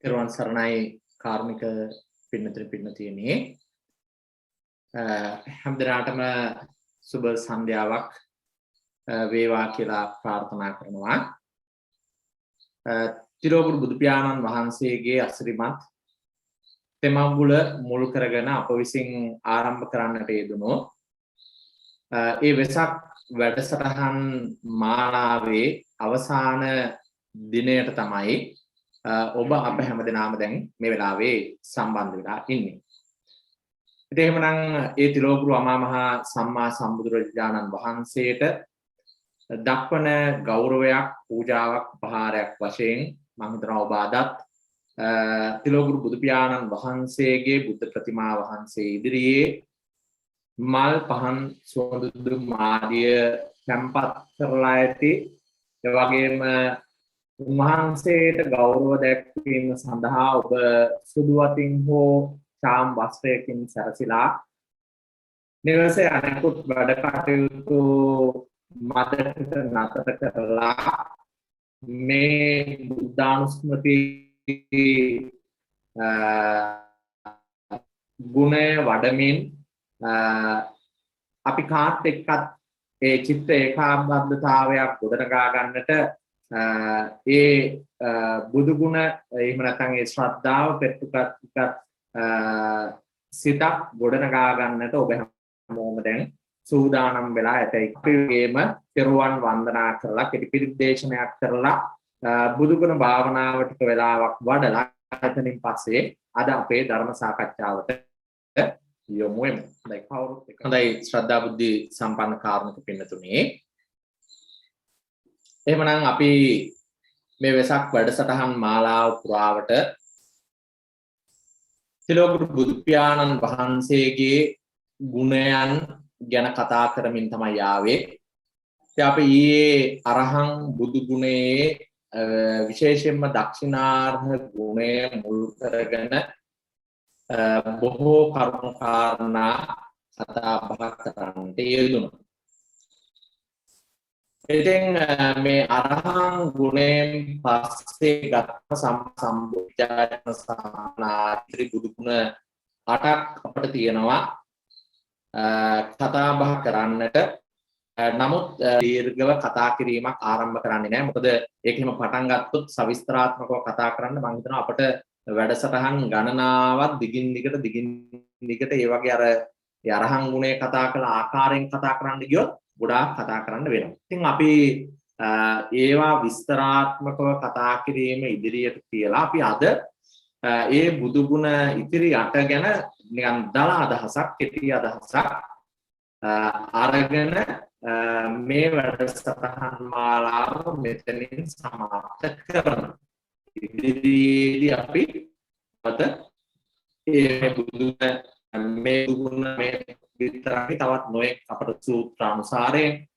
තෙරුවන් සරණයි කාර්මික පින්නතියනේ හැම දිනකටම සුබ සන්ධ්‍යාවක් වේවා කියලා ප්‍රාර්ථනා කරනවා. තිලෝගුරු බුදු පියාණන් වහන්සේගේ අසිරිමත් තෙමඟුල මුල් කරගෙන අප විසින් ආරම්භ කරන්නට යෙදුණු ඒ වෙසක් වැඩසටහන් මාලාවේ අවසාන දිනයට තමයි ඔබ අප හැමදෙනාම දැන් මේ වෙලාවේ සම්බන්ධ වෙලා ඉන්නේ. ඉතින් එහෙමනම් ඒ තිලෝගුරු අමා මහ සම්මා සම්බුදුරජාණන් වහන්සේට දක්වන ගෞරවයක් පූජාවක් උපහාරයක් වශයෙන් මම හිතනවා ඔබ අදත් තිලෝගුරු බුදු පියාණන් වහන්සේගේ බුද්ධ ප්‍රතිමා වහන්සේ ඉදිරියේ මල් පහන් සුවඳ මාදිය සම්පත් කරලා ඇති ඒ වගේම උන්වහන්සේට ගෞරව දැක්වීම සඳහා ඔබ සුදු වතින් හෝ චාම් වස්ත්‍රයකින් සැරසිලා නිවසේ අනෙකුත් වැඩ කටයුතු මතකට නතර කරලා මේ බුද්ධානුස්මෘති ගුණය වඩමින් අපි කාත් එක්කත් ඒ චිත්ත ඒකාබද්ධතාවයක් ගොඩනගා ගන්නට ඒ බුදු ගුණ එහෙම නැත්නම් ඒ ශ්‍රද්ධාව පෙරටුකත් සිතක් ගොඩනගා ගන්නට ඔබ හැමෝම දැන් සූදානම් වෙලා ඇතයි. අපේම පෙරවන් වන්දනා කරලා කෙටි පිරිදේශනයක් කරලා බුදු ගුණ භාවනාව ටික වෙලාවක් වඩලා එතනින් පස්සේ අද අපේ ධර්ම සාකච්ඡාවට යොමු වෙමු. හොඳයි ශ්‍රද්ධා බුද්ධි සම්පන්න කාර්මික පින්නතුනේ. එහෙමනම් අපි මේ වෙසක් වැඩසටහන් මාලාව පුරාවට තිලෝගුරු බුදු පියාණන් වහන්සේගේ ගුණයන් ගැන කතා කරමින් තමයි ආවේ. ඉතින් අපි ඊයේ අරහං බුදු ගුණයේ විශේෂයෙන්ම දක්ෂිනාර්හ ගුණය මුල් කරගෙන බොහෝ කරුණු කාරණා කතා බහ කරන්නට යෙදුණා. ඉතින් මේ අරහං ගුණයෙන් පස්සේ ගත සම්බුද්ධායන සානාත්‍රි බුදු ගුණ 8ක් අපිට තියෙනවා කතා බහ කරන්නට. නමුත් දීර්ඝව කතා කිරීමක් ආරම්භ කරන්නේ නැහැ. මොකද ඒකෙම පටන් ගත්තොත් සවිස්තරාත්මකව කතා කරන්න මම හිතනවා අපිට වැඩසටහන් ගණනාවක් දිගින් දිගට ඒ වගේ අර අරහං ගුණය කතා කළ ආකාරයෙන් කතා කරන්න ගියොත් ගොඩාක් කතා කරන්න වෙනවා. ඉතින් අපි ඒවා විස්තරාත්මකව කතා කිරීම ඉදිරියට තියලා අපි අද ඒ බුදු ගුණ ඉතිරි 8 ගැන නිකන් දල අදහසක් කෙටි අදහසක් අරගෙන මේ වැඩසටහන් මාලාව මෙතනින් සමාප්ත කරනවා. ඉදිරියේදී අපි අද ඒ බුදු ගුණ මේ විතරයි තවත් නොයෙක් අපට සූත්‍ර අනුසාරයෙන්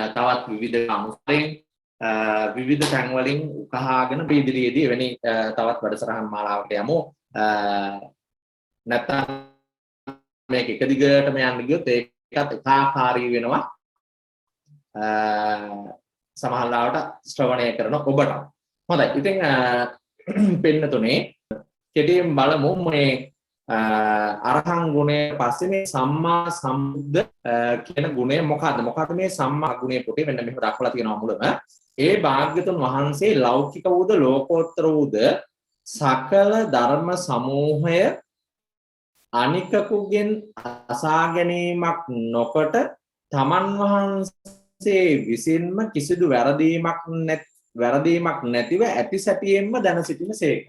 තවත් විවිධ අනුසාරයෙන් විවිධ තැන් වලින් උකහාගෙන ඉදිරියේදී එවැනි තවත් වැඩසටහන් මාලාවකට යමු. නැත්නම් මේක එක දිගටම යන්න ගියොත් ඒකත් එකාකාරී වෙනවා. සමහරවිට ශ්‍රවණය කරන ඔබට. හොඳයි. ඉතින් පින්නතුනේ කෙටියෙන් බලමු මේ අරහං ගුණය පස්සේ මේ සම්මා සම්බුද්ධ කියන ගුණය මොකද්ද? මොකද්ද මේ සම්මා ගුණය පොතේ මෙන්න මෙහෙම දක්වලා තියෙනවා මුලම. ඒ භාග්‍යතුන් වහන්සේ ලෞකික වූද ලෝකෝත්තර වූද සකල ධර්ම සමූහය අනිකකුගෙන් අසා ගැනීමක් නොකොට තමන් වහන්සේ විසින්ම කිසිදු වැරදීමක් නැතිව ඇති සැටියෙන්ම දැන සිටිනසේක.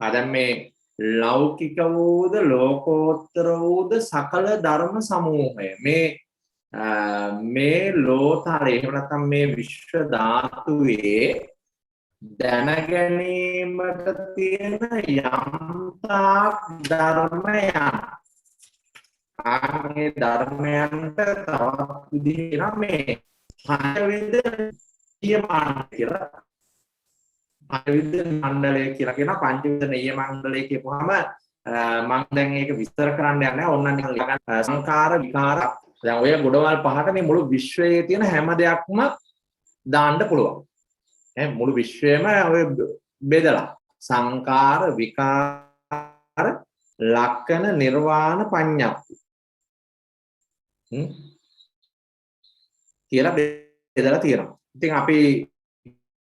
දැන් මේ ලෞකික වූද ලෝකෝත්තර වූද සකල ධර්ම සමූහය මේ ලෝතරේ එහෙම නැත්නම් මේ විශ්ව ධාතුවේ දැනගැනීමට තියෙන යම්තාක් ධර්මයන් ආගේ ධර්මයන්ට තවත් විදිහට මේ පංචවිධ නියමාන කියලා පංචවිධ මණ්ඩලය කියලා කියන පංචවිධ නියම මණ්ඩලය කියපුවාම මම දැන් ඒක විස්තර කරන්න යන්නේ නැහැ. ඕන්න නිකන් සංකාර විකාර දැන් ඔය ගොඩවල් පහට මේ මුළු විශ්වයේ තියෙන හැම දෙයක්ම දාන්න පුළුවන්. මුළු විශ්වයම ඔය බෙදලා සංකාර විකාර ලක්කන නිර්වාණ පඤ්ඤප්ති කියලා බෙදලා තියෙනවා. ඉතින් අපි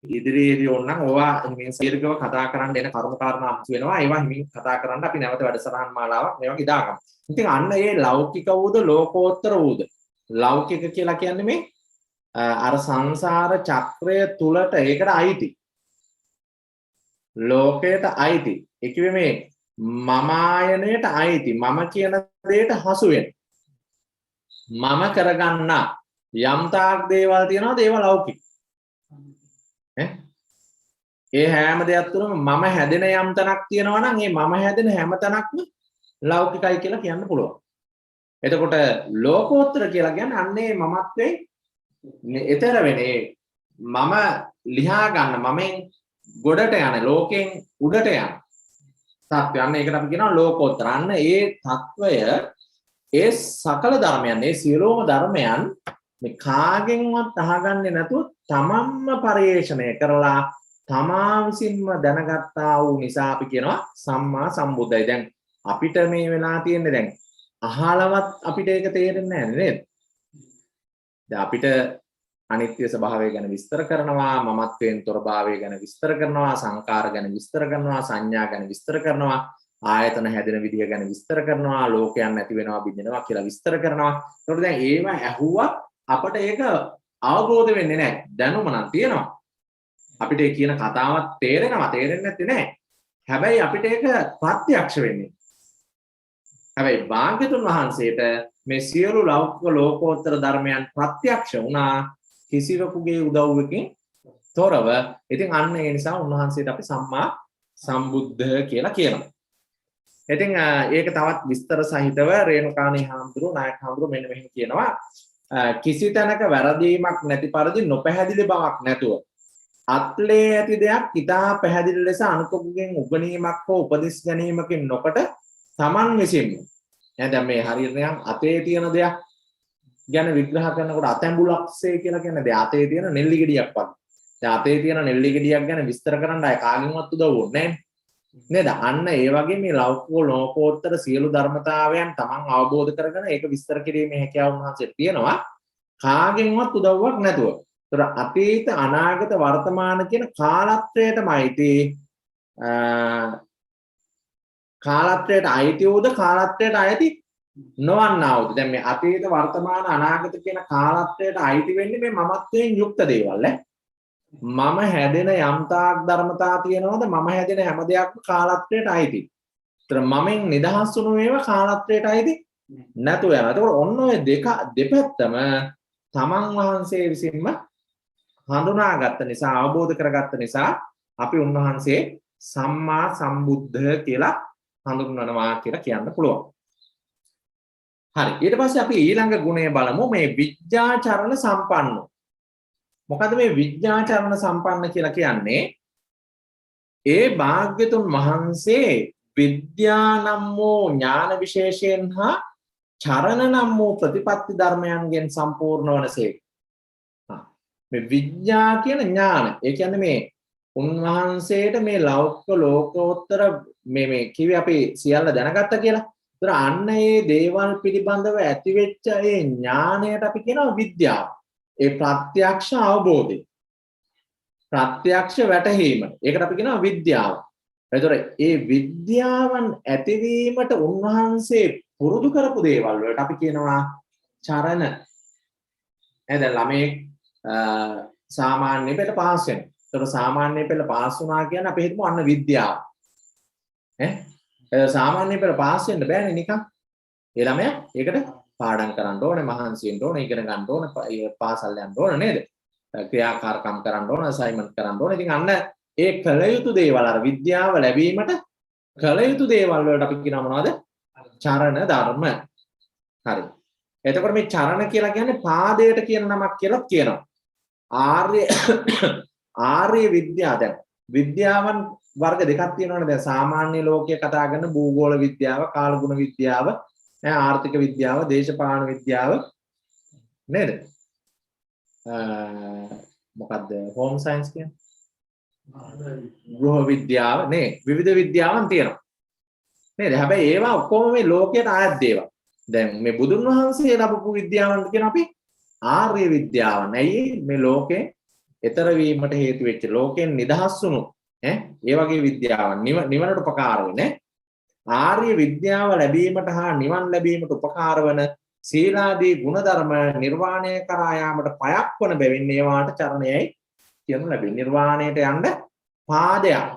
ඉදිරියේදී ඕනනම් ඕවා හිමින් දීර්ඝව කතා කරන්න එන කරුණු කාරණා හසු වෙනවා. ඒවා හිමින් කතා කරන්න අපි නැවත වැඩසටහන් මාලාවක් මේ වගේ දාගමු. ඉතින් අන්න ඒ ලෞකික වූද ලෝකෝත්තර වූද ලෞකික කියලා කියන්නේ මේ අර සංසාර චක්‍රය තුලට ඒකට අයිති. ලෝකයට අයිති. ඒ කිව්වේ මේ මම ආයනයට අයිති. මම කියන දෙයට හසු වෙන. මම කරගන්න යම් තාක් දේවල් තියෙනවාද ඒවා ලෞකික. ඒ හැම දෙයක් තුනම මම හැදෙන යම් තැනක් තියෙනවා නම් ඒ මම හැදෙන හැම තැනක්ම ලෞකිකයි කියලා කියන්න පුළුවන්. එතකොට ලෝකෝත්තර කියලා කියන්නේ අන්නේ මමත්වේ ඊතර වෙන්නේ මම ලියා ගන්න මමෙන් ගොඩට යන ලෝකෙන් උඩට යන තත්ත්වය. අන්න ඒකට අපි කියනවා ලෝකෝත්තර. අන්න ඒ තත්වය ඒ සකල ධර්මයන් ඒ සියලුම ධර්මයන් මේ කාගෙන්වත් අහගන්නේ නැතුව තමන්ම පරිේශණය කරලා තමා විසින්ම දැනගත්තා වූ නිසා අපි කියනවා සම්මා සම්බුද්ධයි. දැන් අපිට මේ වෙලා තියෙන්නේ දැන් අහලවත් අපිට ඒක තේරෙන්නේ නැහැ නේද? දැන් අපිට අනිත්‍ය ස්වභාවය ගැන විස්තර කරනවා, මමත්වයෙන් තොර භාවය ගැන විස්තර කරනවා, සංකාර ගැන විස්තර කරනවා, සංඥා ගැන විස්තර කරනවා, ආයතන හැදෙන විදිය ගැන විස්තර කරනවා, ලෝකයන් නැති වෙනවා බිඳිනවා කියලා විස්තර කරනවා. ඒකට දැන් ඒව ඇහුවත් අපට ඒක අවබෝධ වෙන්නේ නැහැ. දැනුම නම් තියෙනවා. අපිට ඒ කියන කතාවක් තේරෙනවා, තේරෙන්නේ නැත්තේ නෑ. හැබැයි අපිට ඒක ප්‍රත්‍යක්ෂ වෙන්නේ. හැබැයි භාග්‍යතුන් වහන්සේට මේ සියලු ලෞකික ලෝකෝත්තර ධර්මයන් ප්‍රත්‍යක්ෂ වුණා කිසිවෙකුගේ උදව්වකින් තොරව. ඉතින් අන්න ඒ නිසා උන්වහන්සේට අපි සම්මා සම්බුද්ධ කියලා කියනවා. ඉතින් ඒක තවත් විස්තර සහිතව රේණුකාණී හාමුදුරුවෝ නායක හාමුදුරුවෝ මෙන්න මෙහෙම කියනවා. කිසි තැනක වැරදීමක් නැති පරිදි නොපැහැදිලි බවක් නැතුව අත්ලේ ඇති දෙයක් ඉතා පැහැදිලි ලෙස අනුකම්පකින් උගණීමක් හෝ උපදෙස් ගැනීමකින් නොකොට තමන් විසින්ම දැන් මේ හරියට නිකන් අතේ තියෙන දෙයක් ගැන විග්‍රහ කරනකොට අතැඹුලක්සේ කියලා කියන්නේ දැන් අතේ තියෙන නෙල්ලි ගෙඩියක් වගේ. දැන් අතේ තියෙන නෙල්ලි ගෙඩියක් ගැන විස්තර කරන්න අය කාගෙන්වත් උදව් ඕනේ නේද? අන්න ඒ වගේ මේ ලෞකික ලෝකෝත්තර සියලු ධර්මතාවයන් තමන් අවබෝධ කරගෙන ඒක විස්තර කිරීමේ හැකියාව උන්වහන්සේට තියෙනවා කාගෙන්වත් උදව්වක් නැතුව. ඒතර අතීත අනාගත වර්තමාන කියන කාලත්‍රයටමයිති කාලත්‍රයට අයිති වූද කාලත්‍රයට අයිති නොවන්නා වූද. දැන් මේ අතීත වර්තමාන අනාගත කියන කාලත්‍රයට අයිති වෙන්නේ මේ මමත්වයෙන් යුක්ත දේවල් මම හැදෙන යම්තාක් ධර්මතා තියෙනවද මම හැදෙන හැම දෙයක්ම කාලත්‍රයට අයිති. ඒතර මමෙන් නිදහස් වුණු ඒවා කාලත්‍රයට අයිති නැතුව යනවා. ඒතකොට ඔන්න ඔය දෙපැත්තම තමන් වහන්සේ විසින්ම හඳුනාගත්ත නිසා අවබෝධ කරගත්ත නිසා අපි උන්වහන්සේ සම්මා සම්බුද්ධ කියලා හඳුන්වනවා කියලා කියන්න පුළුවන්. හරි. ඊට පස්සේ අපි ඊළඟ ගුණය බලමු මේ විඥාචරණ සම්පන්න. මොකද මේ විඥාචරණ සම්පන්න කියලා කියන්නේ ඒ භාග්‍යතුන් වහන්සේ විද්‍යා නම් වූ ඥාන විශේෂයෙන් හා චරණ නම් වූ ප්‍රතිපත්ති ධර්මයන්ගෙන් සම්පූර්ණ වනසේ. මේ විඥා කියන ඥාන. ඒ කියන්නේ මේ උන්වහන්සේට මේ ලෞකික ලෝකෝත්තර මේ කිව්වේ අපි සියල්ල දැනගත්තා කියලා. ඒතර අන්න ඒ දේවල් පිළිබඳව ඇතිවෙච්ච ඒ ඥාණයට අපි කියනවා විද්‍යාව. ඒ ප්‍රත්‍යක්ෂ අවබෝධය. ප්‍රත්‍යක්ෂ වැටහීම. ඒකට අපි කියනවා විද්‍යාව. ඒතර ඒ විද්‍යාවන් ඇතිවීමට උන්වහන්සේ පුරුදු කරපු දේවල් වලට අපි කියනවා චරණ. දැන් ළමේ සාමාන්‍ය පෙළ පාස් වෙනවා. ඒතර සාමාන්‍ය පෙළ පාස් වුණා කියන්නේ අපි හිතමු අන්න විද්‍යාව. සාමාන්‍ය පෙළ පාස් වෙන්න බෑනේ නිකන්. ඒ ළමයා ඒකට පාඩම් කරන්න ඕනේ, මහන්සි වෙන්න ඕනේ, ඉගෙන ගන්න ඕනේ, පාසල් යන්න ඕනේ නේද? ක්‍රියාකාරකම් කරන්න ඕනේ, අසයින්මන්ට් කරන්න ඕනේ. ඉතින් අන්න ඒ කල යුතු දේවල් අර විද්‍යාව ලැබීමට කල යුතු දේවල් වලට අපි කියනවා මොනවද? චරණ ධර්ම. හරි. එතකොට මේ චරණ කියලා කියන්නේ පාදයට කියන නමක් කියලා කියනවා. ආර්ය විද්‍යාව. දැන් විද්‍යාවන් වර්ග දෙකක් තියෙනවනේ. දැන් සාමාන්‍ය ලෝකයේ කතා කරන භූගෝල විද්‍යාව, කාලගුණ විද්‍යාව, ආර්ථික විද්‍යාව, දේශපාලන විද්‍යාව නේද? මොකද්ද හෝම් සයන්ස් කියන්නේ? ගෘහ විද්‍යාව නේ විවිධ විද්‍යාවන් තියෙනවා නේද? හැබැයි ඒවා ඔක්කොම මේ ලෝකයට ආයත් දේවල්. දැන් මේ බුදුන් වහන්සේ ලැබපු විද්‍යාවන් කියන අපි ආර්ය විද්‍යාවන්. ඇයි මේ ලෝකේ ඊතර වීමට හේතු වෙච්ච ලෝකෙන් නිදහස් වුණු ඒ වගේ විද්‍යාවන් නිවනට උපකාර වෙන්නේ. ආර්ය විද්‍යාව ලැබීමට හා නිවන් ලැබීමට උපකාර වන සීලාදී ගුණධර්ම නිර්වාණය කරා යාමට පයක් වන බැවින් ඒවාට චරණයයි කියනු ලැබෙන. නිර්වාණයට යන්න පාදයක්.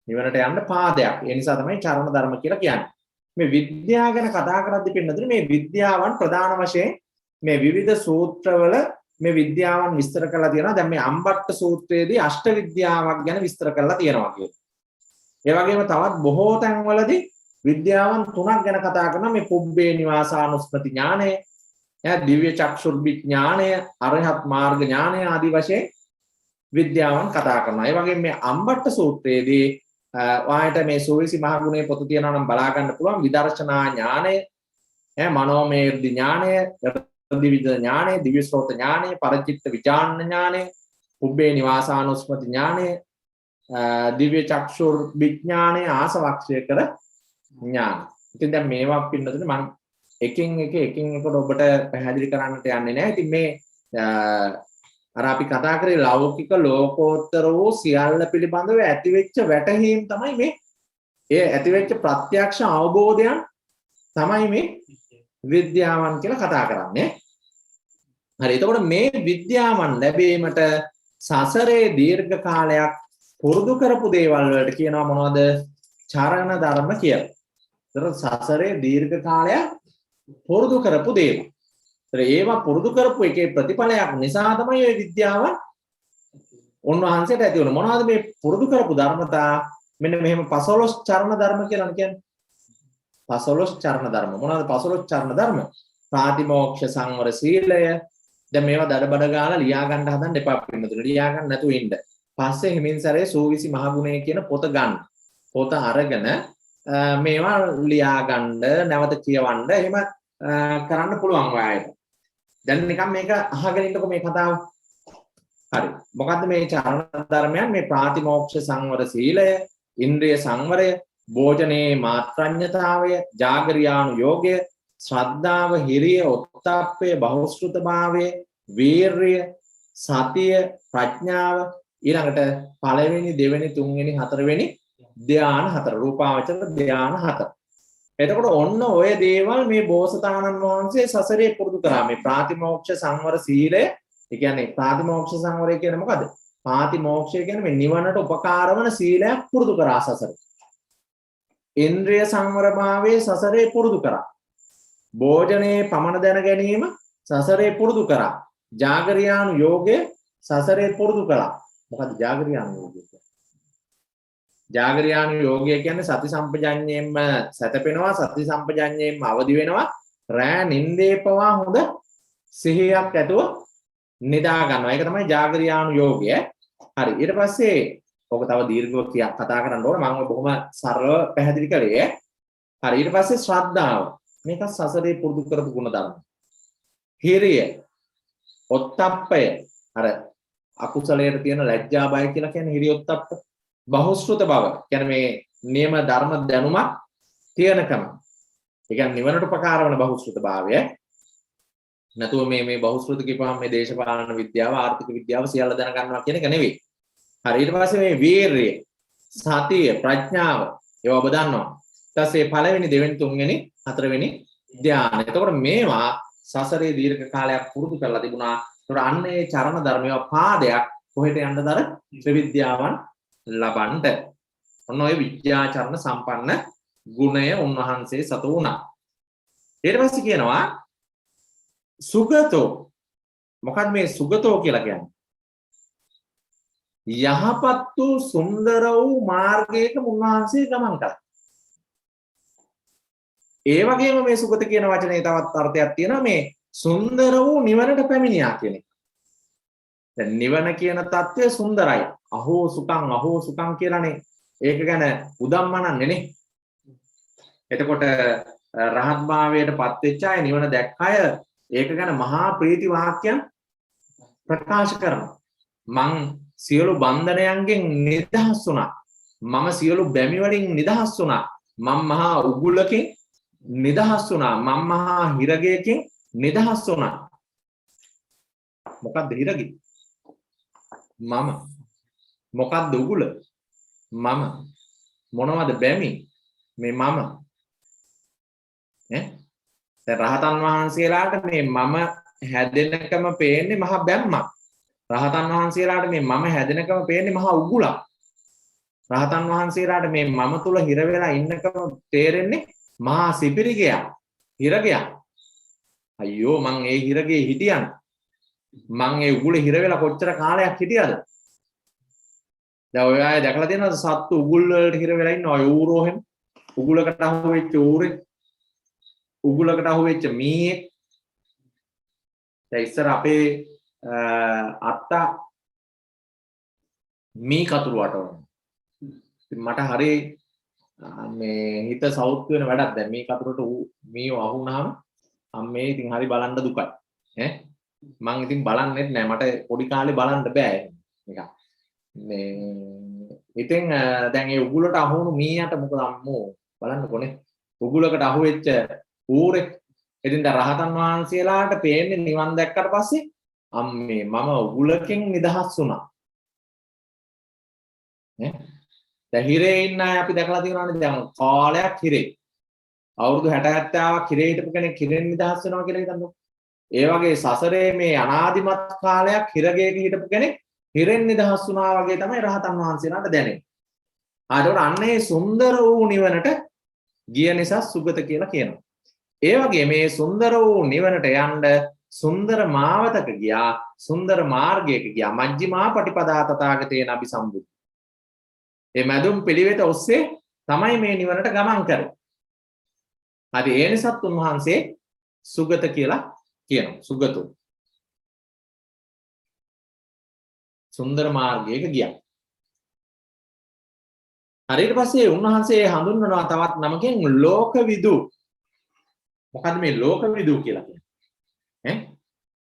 නිවනට යන්න පාදයක්. ඒ නිසා තමයි චරණ ධර්ම කියලා කියන්නේ. මේ විද්‍යාව ගැන කතා කරද්දී පින්නතුනේ මේ විද්‍යාවන් ප්‍රධාන වශයෙන් මේ විවිධ සූත්‍රවල මේ විද්‍යාවන් විස්තර කරලා තියෙනවා. දැන් මේ අම්බට්ට සූත්‍රයේදී අෂ්ට විද්‍යාවක් ගැන විස්තර කරලා තියෙනවා කියලා. ඒ වගේම තවත් බොහෝ තැන්වලදී විද්‍යාවන් තුනක් ගැන කතා කරනවා. මේ පුබ්බේ නිවාසානුස්මති ඥානය, දිව්‍ය චක්ෂුර්භි ඥානය, අරහත් මාර්ග ඥානය ආදී වශයෙන් විද්‍යාවන් කතා කරනවා. ඒ වගේම මේ අම්බට්ට සූත්‍රයේදී ඔයාලට මේ සෝවිසි මහගුණේ පොත තියෙනවා නම් බලා ගන්න පුළුවන්. විදර්ශනා ඥානය, මනෝමය ඥානය, දිවිද ඥානය, දිව්‍ය ශ්‍රෝත ඥානය, පරචිත්ත විචාරණ ඥානය, පුබ්බේ නිවාසානුස්මති ඥානය, දිව්‍ය චක්ෂුර් විඥානය, ආසවක්ෂය කර ඥාන. ඉතින් දැන් මේවා පින්නතුනේ මම එකින් එකට ඔබට පැහැදිලි කරන්නට යන්නේ නැහැ. ඉතින් මේ අර අපි කතා කරේ ලෞකික ලෝකෝත්තර වූ සියල්ල පිළිබඳව ඇතිවෙච්ච වැටහීම් තමයි මේ ඒ ඇතිවෙච්ච ප්‍රත්‍යක්ෂ අවබෝධයන් තමයි මේ විද්‍යාවන් කියලා කතා කරන්නේ. හරි. එතකොට මේ විද්‍යාවන් ලැබීමට සසරේ දීර්ඝ කාලයක් පුරුදු කරපු දේවල් වලට කියනවා මොනවද? චරණ ධර්ම කියලා. ඒතර සසරේ දීර්ඝ කාලයක් පුරුදු කරපු දේවල්. ඒවා පුරුදු කරපු එකේ ප්‍රතිඵලයක් නිසා තමයි මේ විද්‍යාව උන්වහන්සේට ඇති වුණේ. මොනවද මේ පුරුදු කරපු ධර්මතා? මෙන්න මෙහෙම 15 චරණ ධර්ම කියලා කියන්නේ. 15 චරණ ධර්ම. මොනවද 15 චරණ ධර්ම? ප්‍රාතිමෝක්ෂ සංවර සීලය. දැන් මේවා දඩබඩ ගාලා ලියා ගන්න හදන්න එපා පින්නතුනේ. ලියා ගන්න නැතුව ඉන්න. පස්සේ හිමින් සැරේ සූවිසි මහගුණය කියන පොත ගන්න. පොත අරගෙන මේවා ලියා ගන්න, නැවත කියවන්න එහෙම කරන්න පුළුවන් ඔයාලට. දැන් නිකන් මේක අහගෙන ඉන්නකො මේ කතාව. හරි. මොකද්ද මේ චරණ ධර්මයන්? මේ ප්‍රාතිමෝක්ෂ සංවර සීලය, ඉන්ද්‍රිය සංවරය, භෝජනේ මාත්‍රඤ්‍යතාවය, ජාගරියාණු යෝගය, ශ්‍රද්ධාව, හිරිය, ඔත්තප්පය, බහුශ්‍රුතභාවය, වීර්ය, සතිය, ප්‍රඥාව, ඊළඟට පළවෙනි, දෙවෙනි, තුන්වෙනි, හතරවෙනි ධ්‍යාන හතර, රූපාවචර ධ්‍යාන හතර. එතකොට ඔන්න ඔය දේවල් මේ බෝසතාණන් වහන්සේ සසරේ පුරුදු කරා. මේ ප්‍රාතිමෝක්ෂ සංවර සීලය, ඒ කියන්නේ ප්‍රාතිමෝක්ෂ සංවරය කියන්නේ මොකද? ප්‍රාතිමෝක්ෂය කියන්නේ මේ නිවනට උපකාර වන සීලයක් පුරුදු කරා සසරේ. ඉන්ද්‍රිය සංවරභාවයේ සසරේ පුරුදු කරා. භෝජනයේ පමණ දැන ගැනීම සසරේ පුරුදු කරා. ජාගරියාණු යෝගය සසරේ පුරුදු කළා. මොකද්ද ජාගරියාණු යෝගය කියන්නේ? ජාගරියාණු යෝගය කියන්නේ සති සම්පජඤ්ඤයෙන්ම සැතපෙනවා, සති සම්පජඤ්ඤයෙන්ම අවදි වෙනවා, රෑ නින්දේ පවා හොඳ සිහියක් ඇතුව නිදා ගන්නවා. ඒක තමයි ජාගරියාණු යෝගය. හරි. ඊට පස්සේ ඔක තව දීර්ඝව කතා කරන්න ඕන. මම බොහොම සරලව පැහැදිලි කළේ. හරි. ඊට පස්සේ ශ්‍රද්ධාව. මේක සසරේ පුරුදු කරපු ගුණ ධර්ම. හිරිය, ඔත්තප්පය, අර අකුසලයට තියෙන ලැජ්ජා බය කියලා කියන්නේ හිරිය ඔත්තප්ප. බහුශ්‍රුත බව කියන්නේ මේ නියම ධර්ම දැනුමක් තියෙනකම. ඒ කියන්නේ නිවනට උපකාර වන බහුශ්‍රුත භාවය. නැතුව මේ බහුශ්‍රුත කියපුවාම මේ දේශපාලන විද්‍යාව, ආර්ථික විද්‍යාව සියල්ල දැනගන්නවා කියන එක නෙවෙයි. හරි. ඊට පස්සේ මේ වීර්යය, සතිය, ප්‍රඥාව ඒවා ඔබ දන්නවා. ඊට පස්සේ පළවෙනි, දෙවෙනි, තුන්වෙනි, හතරවෙනි ධ්‍යාන. එතකොට මේවා සසරේ දීර්ඝ කාලයක් පුරුදු කරලා තිබුණා. ඒතකොට අන්න ඒ චරණ ධර්මයේ පාදයක් කොහෙට යන්නද අර ත්‍රිවිද්‍යාවන් ලබන්න. ඔන්න ඔය විද්‍යාචරණ සම්පන්න ගුණය උන්වහන්සේ සතු වුණා. ඊට පස්සේ කියනවා සුගතෝ. මොකක්ද මේ සුගතෝ කියලා කියන්නේ? යහපත් වූ සුන්දර වූ මාර්ගයක උන්වහන්සේ ගමන් කළා. ඒ වගේම මේ සුගත කියන වචනේ තවත් අර්ථයක් තියෙනවා. මේ සුන්දර වූ නිවනට පැමිණියා කියන එක. දැන් නිවන කියන தත්ත්වය සුන්දරයි. අහෝ සුඛං කියලානේ. ඒක ගැන උදම්මනන්නේ නේ. එතකොට රහත් භාවයටපත් වෙච්ච අය නිවන දැක්ක අය ඒක ගැන මහා ප්‍රීති වාක්‍යයන් ප්‍රකාශ කරනවා. මං සියලු බන්ධනයන්ගෙන් නිදහස් වුණා. මම සියලු බැමි වලින් නිදහස් වුණා. මම මහා උගුලකින් නිදහස් වුණා. මම මහා හිරගයකින් නිදහස් වුණා. මොකක්ද හිරගේ? මම. මොකක්ද උගුල? මම. මොනවද බැමි? මේ මම. දැන් රහතන් වහන්සේලාට මේ මම හැදෙනකම පේන්නේ මහා බැම්මක්. රහතන් වහන්සේලාට මේ මම හැදෙනකම පේන්නේ මහා උගුලක්. රහතන් වහන්සේලාට මේ මම තුල හිර වෙලා ඉන්නකම තේරෙන්නේ මහා සිපිරිගයක්, හිරගයක්. අයියෝ මං ඒ හිරගේ හිටියන්. මං ඒ උගුලේ හිර වෙලා කොච්චර කාලයක් හිටියද? දැන් ඔය අය දැකලා තියෙනවද සත්තු උගුල් වලට හිර වෙලා ඉන්න ඔය ඌරෝ එහෙම? උගුලකට අහු වෙච්ච ඌරේ, උගුලකට අහු වෙච්ච මීයෙක්. දැන් ඉස්සර අපේ අත්තා මී කතුරුවට වුණා. මට හරි මේ හිත සවුත් වෙන වැඩක්. දැන් මේ කතුරට මීව අහු වුණාම අම්මේ ඉතින් හරි බලන්න දුකයි. මං ඉතින් බලන්නෙත් නෑ. මට පොඩි කාලේ බලන්න බෑ නිකන්. මේ ඉතින් දැන් ඒ උගුලට අහු වුණු මීයට මොකද අම්මෝ බලන්න කොනේ. උගුලකට අහු වෙච්ච ඌරෙක්. ඉතින් දැන් රහතන් වහන්සේලාට පේන්නේ නිවන් දැක්කට පස්සේ අම්මේ මම උගුලකින් නිදහස් වුණා. දැන් හිරේ ඉන්න අය අපි දැකලා තියෙනවානේ දැන් කාලයක් හිරේ. අවුරුදු 60 70ක් හිරේ හිටපු කෙනෙක් හිරෙන් නිදහස් වෙනවා කියලා හිතන්නකො. ඒ වගේ සසරේ මේ අනාදිමත් කාලයක් හිරගේක හිටපු කෙනෙක් හිරෙන් නිදහස් වුණා වගේ තමයි රහතන් වහන්සේලාට දැනෙන්නේ. ඒකට අන්නේ සුන්දර වූ නිවනට ගිය නිසා සුගත කියලා කියනවා. ඒ වගේ මේ සුන්දර වූ නිවනට යන්න සුන්දර මාවතක ගියා, සුන්දර මාර්ගයක ගියා. මජ්ක්‍ධිමා පටිපදා තථාගතේන අபிසම්බුද්ධ. මේ මැදුම් පිළිවෙත ඔස්සේ තමයි මේ නිවනට ගමන් කරන්නේ. හරි ඒ නිසාත් උන්වහන්සේ සුගත කියලා කියනවා. සුගතෝ. සුන්දර මාර්ගයක ගියා. හරි ඊට පස්සේ උන්වහන්සේ හඳුන්වනවා තවත් නමකින් ලෝකවිදු. මොකද්ද මේ ලෝකවිදු කියලා කියන්නේ?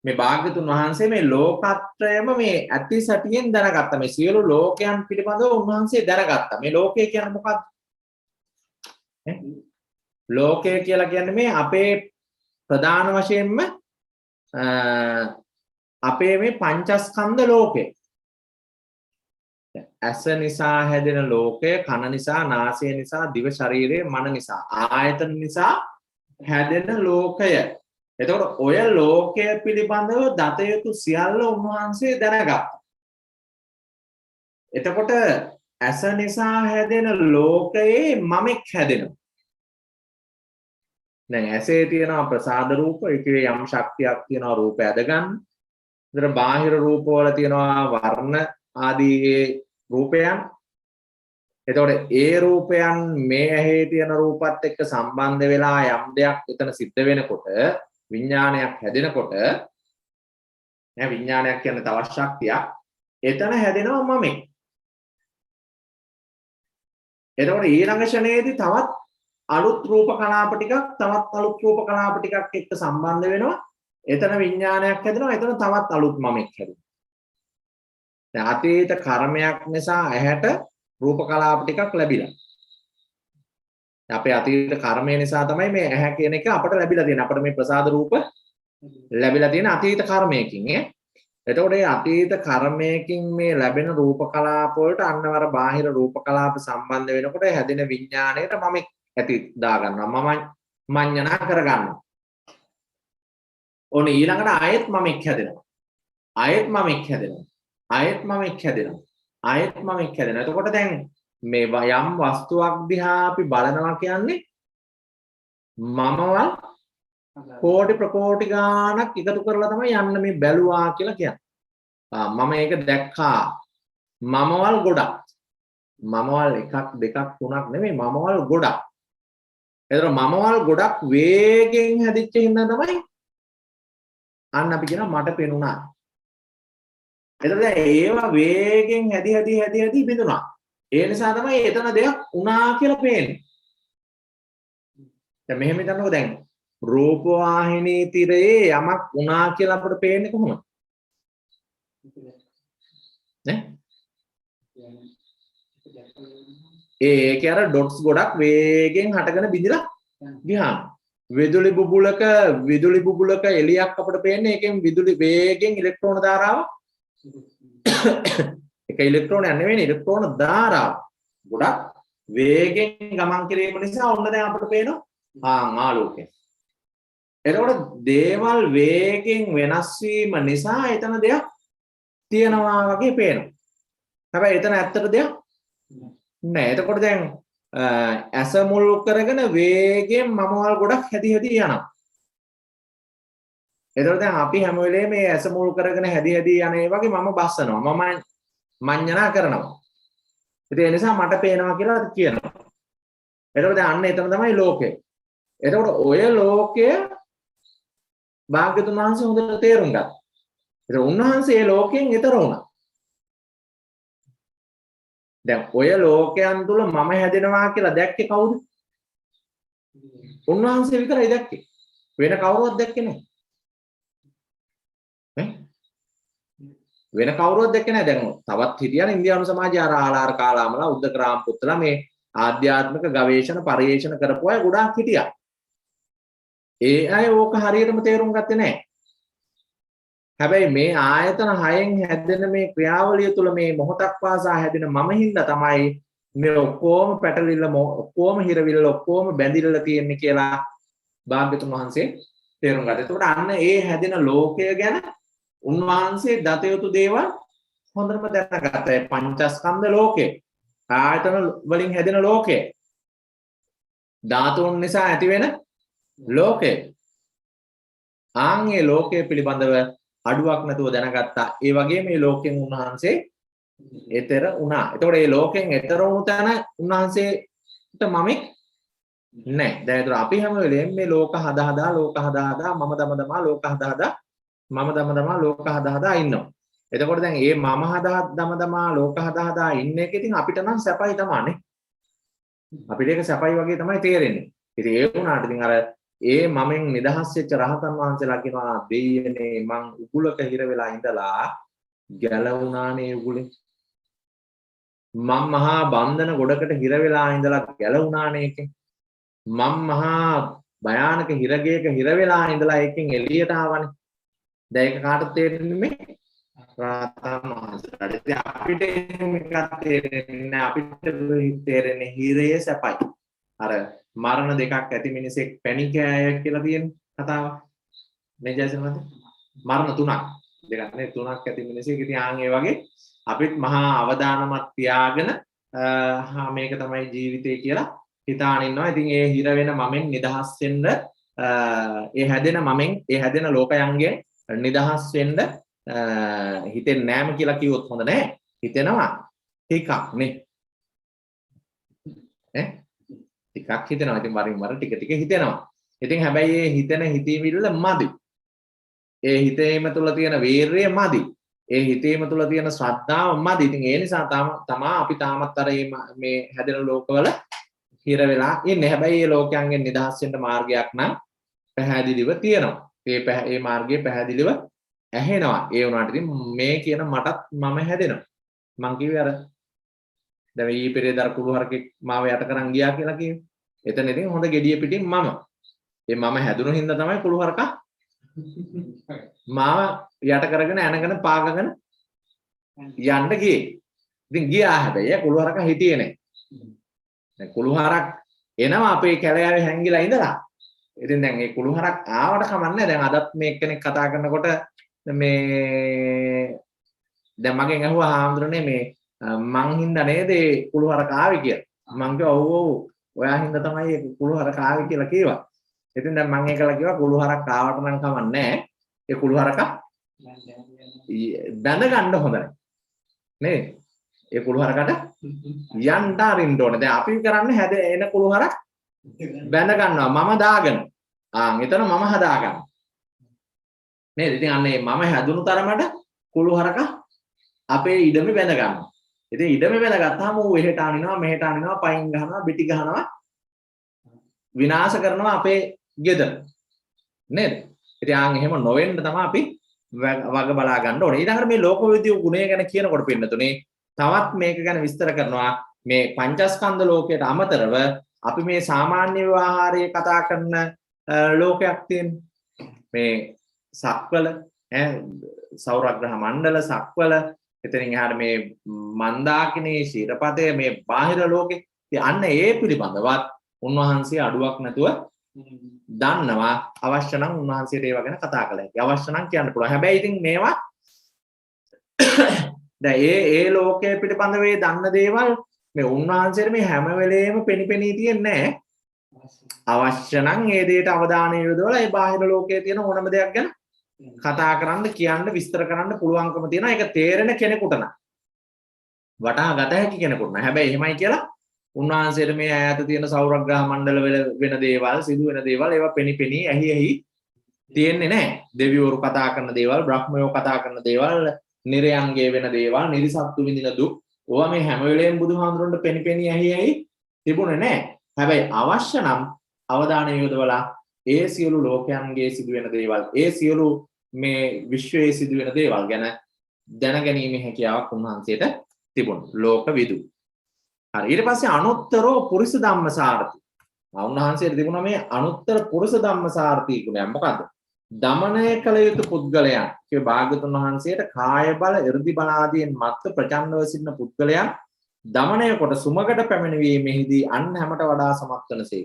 මේ භාග්‍යතුන් වහන්සේ මේ ලෝකත්‍රයම මේ ඇති සැටියෙන් දැනගත්තා. මේ සියලු ලෝකයන් පිළිබඳව උන්වහන්සේ දැනගත්තා. මේ ලෝකය කියන්නේ මොකක්ද? ලෝකය කියලා කියන්නේ මේ අපේ ප්‍රධාන වශයෙන්ම අපේ මේ පංචස්කන්ධ ලෝකය. ඇස නිසා හැදෙන ලෝකය, කන නිසා, නාසය නිසා, දිව ශරීරය, මන නිසා, ආයතන නිසා හැදෙන ලෝකය. එතකොට ඔය ලෝකය පිළිබඳව දත යුතු සියල්ල උන්වහන්සේ දැනගත්තා. එතකොට ඇස නිසා හැදෙන ලෝකයේ මමෙක් හැදෙනවා. දැන් ඇසේ තියෙනවා ප්‍රසාද රූප, ඒකේ යම් ශක්තියක් තියෙනවා රූපය ඇදගන්න. ඒතර බාහිර රූප වල තියෙනවා වර්ණ ආදී රූපයන්. එතකොට ඒ රූපයන් මේ ඇහි තියෙන රූපات එක්ක සම්බන්ධ වෙලා යම් දෙයක් එතන සිද්ධ වෙනකොට විඥානයක් හැදෙනකොට නෑ විඥානයක් කියන්නේ තවත් ශක්තියක්. එතන හැදෙනවා මමෙක්. එතකොට ඊළඟ ෂණයේදී තවත් අලුත් රූප කලාප ටිකක් තවත් අලුත් රූප කලාප ටිකක් එක්ක සම්බන්ධ වෙනවා. එතන විඥානයක් හැදෙනවා. එතන තවත් අලුත් මමෙක් හැදෙනවා. දැන් අතීත කර්මයක් නිසා ඇහැට රූප කලාප ටිකක් ලැබිලා. අපේ අතීත කර්මය නිසා තමයි මේ ඇහැ කියන එක අපට ලැබිලා තියෙන්නේ. අපට මේ ප්‍රසාද රූප ලැබිලා තියෙන අතීත කර්මයකින් එතකොට මේ අතීත කර්මයකින් මේ ලැබෙන රූප කලාප වලට අන්නවර බාහිර රූප කලාප සම්බන්ධ වෙනකොට හැදෙන විඥාණයට මම ඇති දා ගන්නවා. මම මඤ්ඤණා කර ගන්නවා. ඕනේ ඊළඟට ආයෙත් මමෙක් හැදෙනවා. ආයෙත් මමෙක් හැදෙනවා. ආයෙත් මමෙක් හැදෙනවා. ආයෙත් මමෙක් හැදෙනවා. එතකොට දැන් මේ යම් වස්තුවක් දිහා අපි බලනවා කියන්නේ මමවල් කෝටි ප්‍රකෝටි ගාණක් එකතු කරලා තමයි යන්න මේ බැලුවා කියලා කියන්නේ. මම ඒක දැක්කා. මමවල් ගොඩක්. මමවල් එකක් දෙකක් තුනක් නෙමෙයි මමවල් ගොඩක්. ඒතර මමවල් ගොඩක් වේගෙන් හැදිච්ච හින්දා තමයි අන්න අපි කියනවා මට පෙනුණා. එතකොට ඒවා වේගෙන් හැදි බිඳුණා. ඒ නිසා තමයි එතන දෙයක් උනා කියලා පේන්නේ. දැන් මෙහෙම හිතන්නකෝ දැන් රූප වාහිනී තිරයේ යමක් උනා කියලා අපිට පේන්නේ කොහොමද? නේ ඒක අර ඩොට්ස් ගොඩක් වේගෙන් හටගෙන බිඳිලා ගියාම විදුලි බුබුලක එළියක් අපිට පේන්නේ ඒකෙන් විදුලි වේගෙන් ඉලෙක්ට්‍රෝන ධාරාව එක ඉලෙක්ට්‍රෝනයක් නෙවෙයි ඉලෙක්ට්‍රෝන ධාරාව ගොඩක් වේගෙන් ගමන් කිරීම නිසා ඔන්න දැන් අපිට පේනවා ආලෝකය. එතකොට දේවල් වේගෙන් වෙනස් වීම නිසා එතන දෙයක් තියෙනවා වගේ පේනවා. හැබැයි එතන ඇත්තට දෙයක් නෑ. එතකොට දැන් ඇස මුල් කරගෙන වේගෙන් මමවල් ගොඩක් හැදි යනවා. එතකොට දැන් අපි හැම වෙලේම මේ ඇස මුල් කරගෙන හැදි යන ඒ වගේ මම බස්සනවා. මම මඤ්ඤණා කරනවා. ඉතින් ඒ නිසා මට පේනවා කියලා කියනවා. එතකොට දැන් අන්න එතන තමයි ලෝකය. එතකොට ඔය ලෝකය භාග්‍යතුන් වහන්සේ හොඳට තේරුම් ගත්තා. ඒක උන්වහන්සේ ඒ ලෝකයෙන් ඈතර වුණා. දැන් ඔය ලෝකයන් තුල මම හැදෙනවා කියලා දැක්කේ කවුද? උන්වහන්සේ විතරයි දැක්කේ. වෙන කවුරුවත් දැක්කේ නැහැ. වෙන කවුරුවත් දැක්කේ නැහැ. දැන් තවත් හිටියන ඉන්දියානු සමාජය ආලාර කාලාමලා උද්දකරාම පුත්‍රලා මේ ආධ්‍යාත්මික ගවේෂණ පරිශන කරපු අය ගොඩාක් හිටියා. ඒ අය ඕක හරියටම තේරුම් ගත්තේ නැහැ. හැබැයි මේ ආයතන 6න් හැදෙන මේ ක්‍රියාවලිය තුළ මේ මොහොතක් පාසා හැදෙන මම හින්දා තමයි මේ ඔක්කොම පැටලිල්ල ඔක්කොම හිරවිල්ල ඔක්කොම බැඳිලා තියෙන්නේ කියලා භාග්‍යතුන් වහන්සේ තේරුම් ගත්තා. එතකොට අන්න ඒ හැදෙන ලෝකය ගැන උන්වහන්සේ දත යුතු දේවල් හොඳටම දැනගත්තා. ඒ පංචස්කන්ධ ලෝකේ ආයතන වලින් හැදෙන ලෝකය ධාතුන් නිසා ඇති වෙන ලෝකය ආන්ගේ ලෝකයේ පිළිබඳව අඩුවක් නැතුව දැනගත්තා. ඒ වගේම මේ ලෝකයෙන් උන්වහන්සේ ඈතර වුණා. එතකොට මේ ලෝකයෙන් ඈතර වුණු තැන උන්වහන්සේට මමෙක් නැහැ. දැන් ඒතර අපි හැම වෙලේම මේ ලෝක හදා මම දමදමා ලෝක හදා මම දමදමා ලෝක හදා ඉන්නවා. එතකොට දැන් මේ මම හදා දමදමා ලෝක හදා ඉන්න එක ඉතින් අපිට නම් සැපයි තමයිනේ. අපිට ඒක සැපයි වගේ තමයි තේරෙන්නේ. ඉතින් ඒ වුණාට ඉතින් අර ඒ මමෙන් නිදහස් වෙච්ච රහතන් වහන්සේලා කියනවා දෙයියනේ මං උගුලක හිර වෙලා ඉඳලා ගැලවුණානේ උගුලේ. මම මහා බන්ධන ගොඩකට හිර වෙලා ඉඳලා ගැලවුණානේ එකෙන්. මම මහා භයානක හිරගයක හිර වෙලා ඉඳලා එකෙන් එළියට ආවනේ. දැන් ඒක කාටද තේරෙන්නේ මේ? රහතන් වහන්සේලාට. ඉතින් අපිට මේක තේරෙන්නේ නැහැ. අපිට තේරෙන්නේ හිරේ සැපයි. අර මරණ දෙකක් ඇති මිනිසෙක් පැණිකෑය කියලා තියෙන කතාව. මේ ජයසමන්ත මරණ තුනක් දෙකක් නේ තුනක් ඇති මිනිසෙක්. ඉතින් ආන් ඒ වගේ අපිත් මහා අවදානමක් තියාගෙන මේක තමයි ජීවිතය කියලා හිතාන ඉන්නවා. ඉතින් ඒ හිර වෙන මමෙන් නිදහස් වෙන්න ඒ හැදෙන මමෙන් ඒ හැදෙන ලෝකයන්ගෙන් නිදහස් වෙන්න හිතෙන්නේ නැම කියලා කිව්වොත් හොඳ නැහැ. හිතෙනවා ටිකක් නේ. ටිකක් හිතෙනවා. ඉතින් වරින් වර ටික ටික හිතෙනවා. ඉතින් හැබැයි මේ හිතෙන හිතවිල්ල මදි. ඒ හිතේම තුල තියෙන වීරිය මදි. ඒ හිතේම තුල තියෙන ශ්‍රද්ධාව මදි. ඉතින් ඒ නිසා තමා අපි තාමත් අර මේ හැදෙන ලෝකවල හිර වෙලා ඉන්නේ. හැබැයි මේ ලෝකයන්ගෙන් නිදහස් වෙන්න මාර්ගයක් නම් පැහැදිලිව තියෙනවා. ඒ මාර්ගය පැහැදිලිව ඇහෙනවා. ඒ වුණාට ඉතින් මේ කියන මටත් මම හැදෙනවා. මං කිව්වේ අර දැන් ඊ පෙරේදා කුළු හරකෙක් මාව යට කරන් ගියා කියලා කිව්වේ. එතන ඉතින් හොඳ gediya පිටින් මම. ඒ මම හැදුණු හින්දා තමයි කුළු හරකා මාව යට කරගෙන ඇනගෙන පාගගෙන යන්න ගියේ. ඉතින් ගියා හැබැයි කුළු හරකා හිටියේ නැහැ. දැන් කුළු හරක් එනවා අපේ කැලෑවේ හැංගිලා ඉඳලා. ඉතින් දැන් මේ කුළු හරක් ආවට කමන්නේ. දැන් අදත් මේ එක්කෙනෙක් කතා කරනකොට මේ දැන් මගෙන් අහුවා හාමුදුරනේ මේ මං හින්දා නේද ඒ කුළු හරක ආවේ කියලා. මං කිව්වා ඔව් ඔයා හින්දා තමයි ඒ කුළු හරක ආවේ කියලා කිව්වා. ඉතින් දැන් මං ඒකලා කිව්වා කුළු හරක් ආවට නම් කමක් නැහැ. ඒ කුළු හරක බැඳ ගන්න හොඳ නැහැ. නේද? ඒ කුළු හරකට යන්න අරින්න ඕනේ. දැන් අපි කරන්නේ එන කුළු හරක් බැඳ ගන්නවා. මම දාගෙන. එතන මම හදා ගන්නවා. නේද? ඉතින් අන්න මම හැදුණු තරමට කුළු හරක අපේ ඉඩමේ බැඳ ගන්නවා. ඉතින් ඉඩමේ බැඳගත්තාම ඌ එහෙට අනිනවා මෙහෙට අනිනවා පයින් ගහනවා පිටි ගහනවා විනාශ කරනවා අපේ ගෙදර. නේද? ඉතින් ආන් එහෙම නොවෙන්න තමයි අපි වග බලා ගන්න ඕනේ. ඊළඟට මේ ලෝකවිද්‍ය ගුණය ගැන කියනකොට පින්නතුනේ තවත් මේක ගැන විස්තර කරනවා. මේ පංචස්කන්ධ ලෝකයට අමතරව අපි මේ සාමාන්‍ය ව්‍යවහාරයේ කතා කරන ලෝකයක් තියෙනවා. මේ සක්වල සෞරග්‍රහ මණ්ඩල සක්වල එතනින් එහාට මේ මන්දාකිණී ශීරපතය මේ බාහිර ලෝකේ අන්න ඒ පිළිබඳවත් උන්වහන්සේ අඩුවක් නැතුව දන්නවා. අවශ්‍ය නම් උන්වහන්සේට ඒව ගැන කතා කළා. අවශ්‍ය නම් කියන්න පුළුවන්. හැබැයි ඉතින් මේවා දැන් ඒ ලෝකයේ පිළිබඳව ඒ දන්න දේවල් මේ උන්වහන්සේට මේ හැම වෙලේම පෙනිපෙනී තියන්නේ නැහැ. අවශ්‍ය නම් ඒ දෙයට අවධානය යොදවලා ඒ බාහිර ලෝකයේ තියෙන ඕනම දෙයක් ගැන කතා කරන්න කියන්න විස්තර කරන්න පුළුවන්කම තියෙනවා. ඒක තේරෙන කෙනෙකුට නම් වටහා ගත හැකි කෙනෙකුට නම්. හැබැයි එහෙමයි කියලා උන්වහන්සේට මේ ඈත තියෙන සෞරග්‍රහ මණ්ඩල වල වෙන දේවල් සිදු වෙන දේවල් ඒවා පෙනිපෙනී ඇහි තියෙන්නේ නැහැ. දෙවිවරු කතා කරන දේවල්, බ්‍රහ්මයෝ කතා කරන දේවල්, නිරයන්ගේ වෙන දේවල්, නිරිසත්තු විඳින දුක් ඕවා මේ හැම වෙලේම බුදුහාමුදුරන්ට පෙනිපෙනී ඇහි තිබුණේ නැහැ. හැබැයි අවශ්‍ය නම් අවධානය යොදවලා ඒ සියලු ලෝකයන්ගේ සිදුවෙන දේවල්, ඒ සියලු මේ විශ්වයේ සිදුවෙන දේවල් ගැන දැනගැනීමේ හැකියාවක් උන්වහන්සේට තිබුණා. ලෝක විදු. හරි. ඊට පස්සේ අනුත්තරෝ පුරිස ධම්මසාරති. උන්වහන්සේට තිබුණා මේ අනුත්තර පුරිස ධම්මසාරති කියන්නේ මොකද්ද? දමනය කළ යුතු පුද්ගලයන්. ඒ භාග්‍යතුන් වහන්සේට කාය බල, 이르දි බල ආදීන් මත් ප්‍රචණ්ඩව සිටින පුද්ගලයන් දමනය කොට සුමකට පැමිණීමේදී අන් හැමට වඩා සමත් වෙනසේ.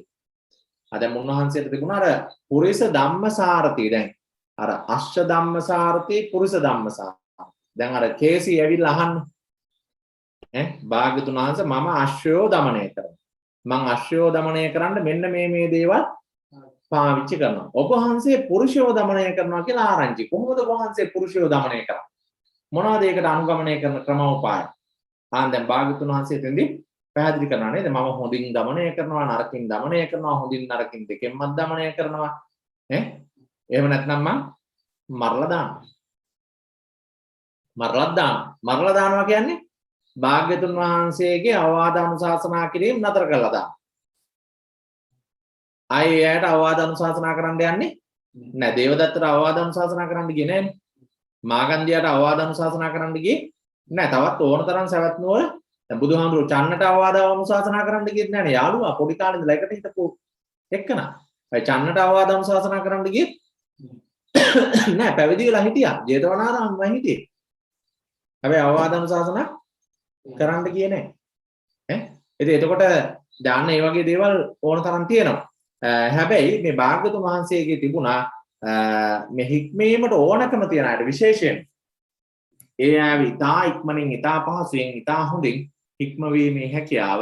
දැන් උන්වහන්සේට තිබුණා අර පුරිස ධම්මසාරති. දැන් අර අශ්ව ධම්මසාරති පුරිස ධම්මසාරති. දැන් අර කේසි ඇවිල්ලා අහන්නේ භාග්‍යතුන් වහන්සේ මම අශ්වයෝ දමනය කරනවා. මං අශ්වයෝ දමනය කරන්න මෙන්න මේ දේවල් පාවිච්චි කරනවා. ඔබ වහන්සේ පුරුෂයෝ දමනය කරනවා කියලා ආරංචි. කොහොමද ඔබ වහන්සේ පුරුෂයෝ දමනය කරන්නේ? මොනවද ඒකට අනුගමනය කරන ක්‍රමෝපාය? දැන් භාග්‍යතුන් වහන්සේ දෙන්නේ පැහැදිලි කරනවා නේද? මම හොඳින් දමනය කරනවා, නරකින් දමනය කරනවා, හොඳින් නරකින් දෙකෙන්මත් දමනය කරනවා. එහෙම නැත්නම් මං මරලා දානවා. මරලා දානවා කියන්නේ භාග්‍යතුන් වහන්සේගේ අවවාද අනුශාසනා කිරීම නතර කළා දානවා. ආයේ එයාට අවවාද අනුශාසනා කරන්න යන්නේ නැහැ. දේවදත්තට අවවාද අනුශාසනා කරන්න ගියේ නැහැ. මාගන්දියාට අවවාද අනුශාසනා කරන්න ගියේ නැහැ. තවත් ඕන තරම් සවැත් නුවර දැන් බුදුහාමුදුරුවෝ චන්නට අවවාද අනුශාසනා කරන්න ගියේ නැහැ නේ. යාළුවා පොඩි කාලේ ඉඳලා එකට හිටපු එක්කන. ඒ චන්නට අවවාද අනුශාසනා කරන්න ගියේ නැහැ. පැවිදි වෙලා හිටියා. ජේතවනාරාමෙම හිටියේ. හැබැයි අවවාද අනුශාසනා කරන්න ගියේ නැහැ. ඉතින් එතකොට දාන්න මේ වගේ දේවල් ඕන තරම් තියෙනවා. හැබැයි මේ භාග්‍යතුන් වහන්සේගේ තිබුණා මේ හික්මීමට ඕනකම තියන අයට විශේෂයෙන් ඒ ආව ඉතා ඉක්මනින් ඉතා පහසුවෙන් ඉතා හොඳින් හික්මවීමේ හැකියාව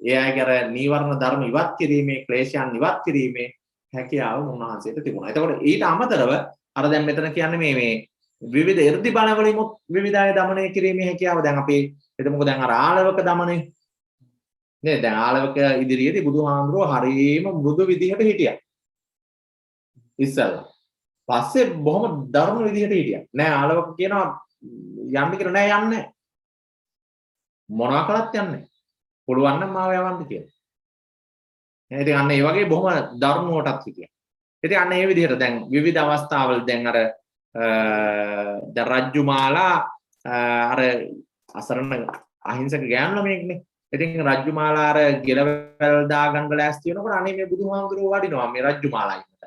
ඒ අයගේ අර නීවරණ ධර්ම ඉවත් කිරීමේ ක්ලේශයන් ඉවත් කිරීමේ හැකියාව උන්වහන්සේට තිබුණා. එතකොට ඊට අමතරව අර දැන් මෙතන කියන්නේ මේ විවිධ 이르දි බල වලින් විවිධ අය দমনය කිරීමේ හැකියාව දැන් අපි හිතමුකෝ දැන් අර ආලවක দমনය නේද? දැන් ආලවක ඉදිරියේදී බුදුහාමුදුරුවෝ හරීම මෘදු විදිහට හිටියා. ඉස්සල්ලා. පස්සේ බොහොම දරුණු විදිහට හිටියා. නෑ ආලවක කියනවා යන්න කියලා නෑ යන්නේ. මොනවා කළත් යන්නේ. පුළුවන් නම් මාව යවන්න කියලා. ඉතින් අන්න ඒ වගේ බොහොම දරුණුවටත් හිටියා. ඉතින් අන්න ඒ විදිහට දැන් විවිධ අවස්ථාවල දැන් අර දැන් රජ්ජුමාලා අර අසරණ අහිංසක ගෑනු ළමයෙක්නේ. ඉතින් රජ්ජුමාලා අර ගෙලවල් දාගන්න ලෑස්ති වෙනකොට අනේ මේ බුදුහාමුදුරුවෝ වඩිනවා මේ රජ්ජුමාලා ඉන්නට.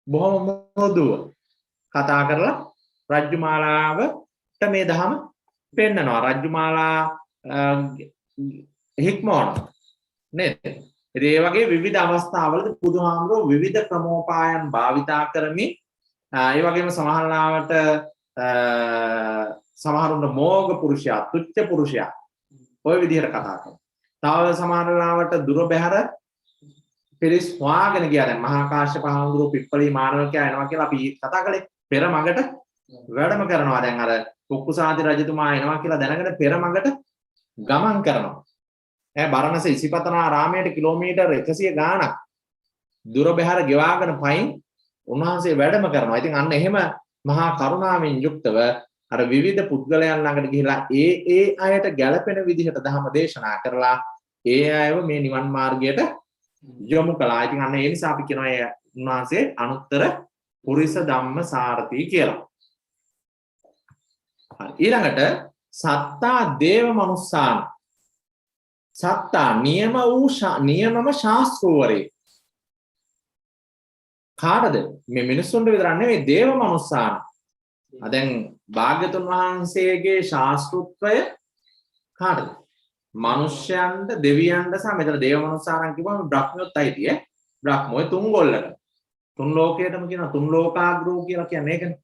බොහොම මොදුව කතා කරලා රජ්ජුමාලාවට මේ දහම පෙන්නනවා. රජ්ජුමාලා හික්මවනවා නේද? ඉතින් ඒ වගේ විවිධ අවස්ථාවලදී බුදුහාමුදුරුවෝ විවිධ ක්‍රමෝපායන් භාවිතා කරමින් ඒ වගේම සමහරවිට සමහරුන්ට මෝග පුරුෂයා, තුච්ඡ පුරුෂයා ඔය විදිහට කතා කරනවා. තව සමහරවිට දුර බැහැර පිරිස් හොයාගෙන ගියා. දැන් මහා කාශ්‍යප හාමුදුරුවෝ පිප්පලී මානවකයා එනවා කියලා අපි කතා කළේ. පෙර මඟට වැඩම කරනවා. දැන් අර කුක්කුසාති රජතුමා එනවා කියලා දැනගෙන පෙර මඟට ගමන් කරනවා. බරණැස ඉසිපතනාරාමයට කිලෝමීටර් 100 ගාණක් දුර බැහැර ගෙවාගෙන පයින් උන්වහන්සේ වැඩම කරනවා. ඉතින් අන්න එහෙම මහා කරුණාවෙන් යුක්තව අර විවිධ පුද්ගලයන් ළඟට ගිහිලා ඒ අයට ගැළපෙන විදිහට ධර්ම දේශනා කරලා ඒ අයව මේ නිවන් මාර්ගයට යොමු කළා. ඉතින් අන්න ඒ නිසා අපි කියනවා උන්වහන්සේ අනුත්තර පුරිස ධම්ම සාරති කියලා. ඊළඟට සත්තා දේව මනුස්සාන. සත්තා නියමම ශාස්ත්‍රවරේ. කාටද? මේ මිනිස්සුන්ට විතරක් නෙවෙයි දේව මනුස්සාන. දැන් භාග්‍යතුන් වහන්සේගේ ශාස්ත්‍රත්වය කාටද? මනුෂ්‍යයන්ට, දෙවියන්ට සහ මෙතන දේව මනුස්සාරන් කියපුවම බ්‍රහ්මයොත් අයිතිය. බ්‍රහ්මෝය තුන් ගොල්ලට. තුන් ලෝකයටම කියනවා තුන් ලෝකාග්‍රෝ කියලා කියන්නේ ඒකනේ.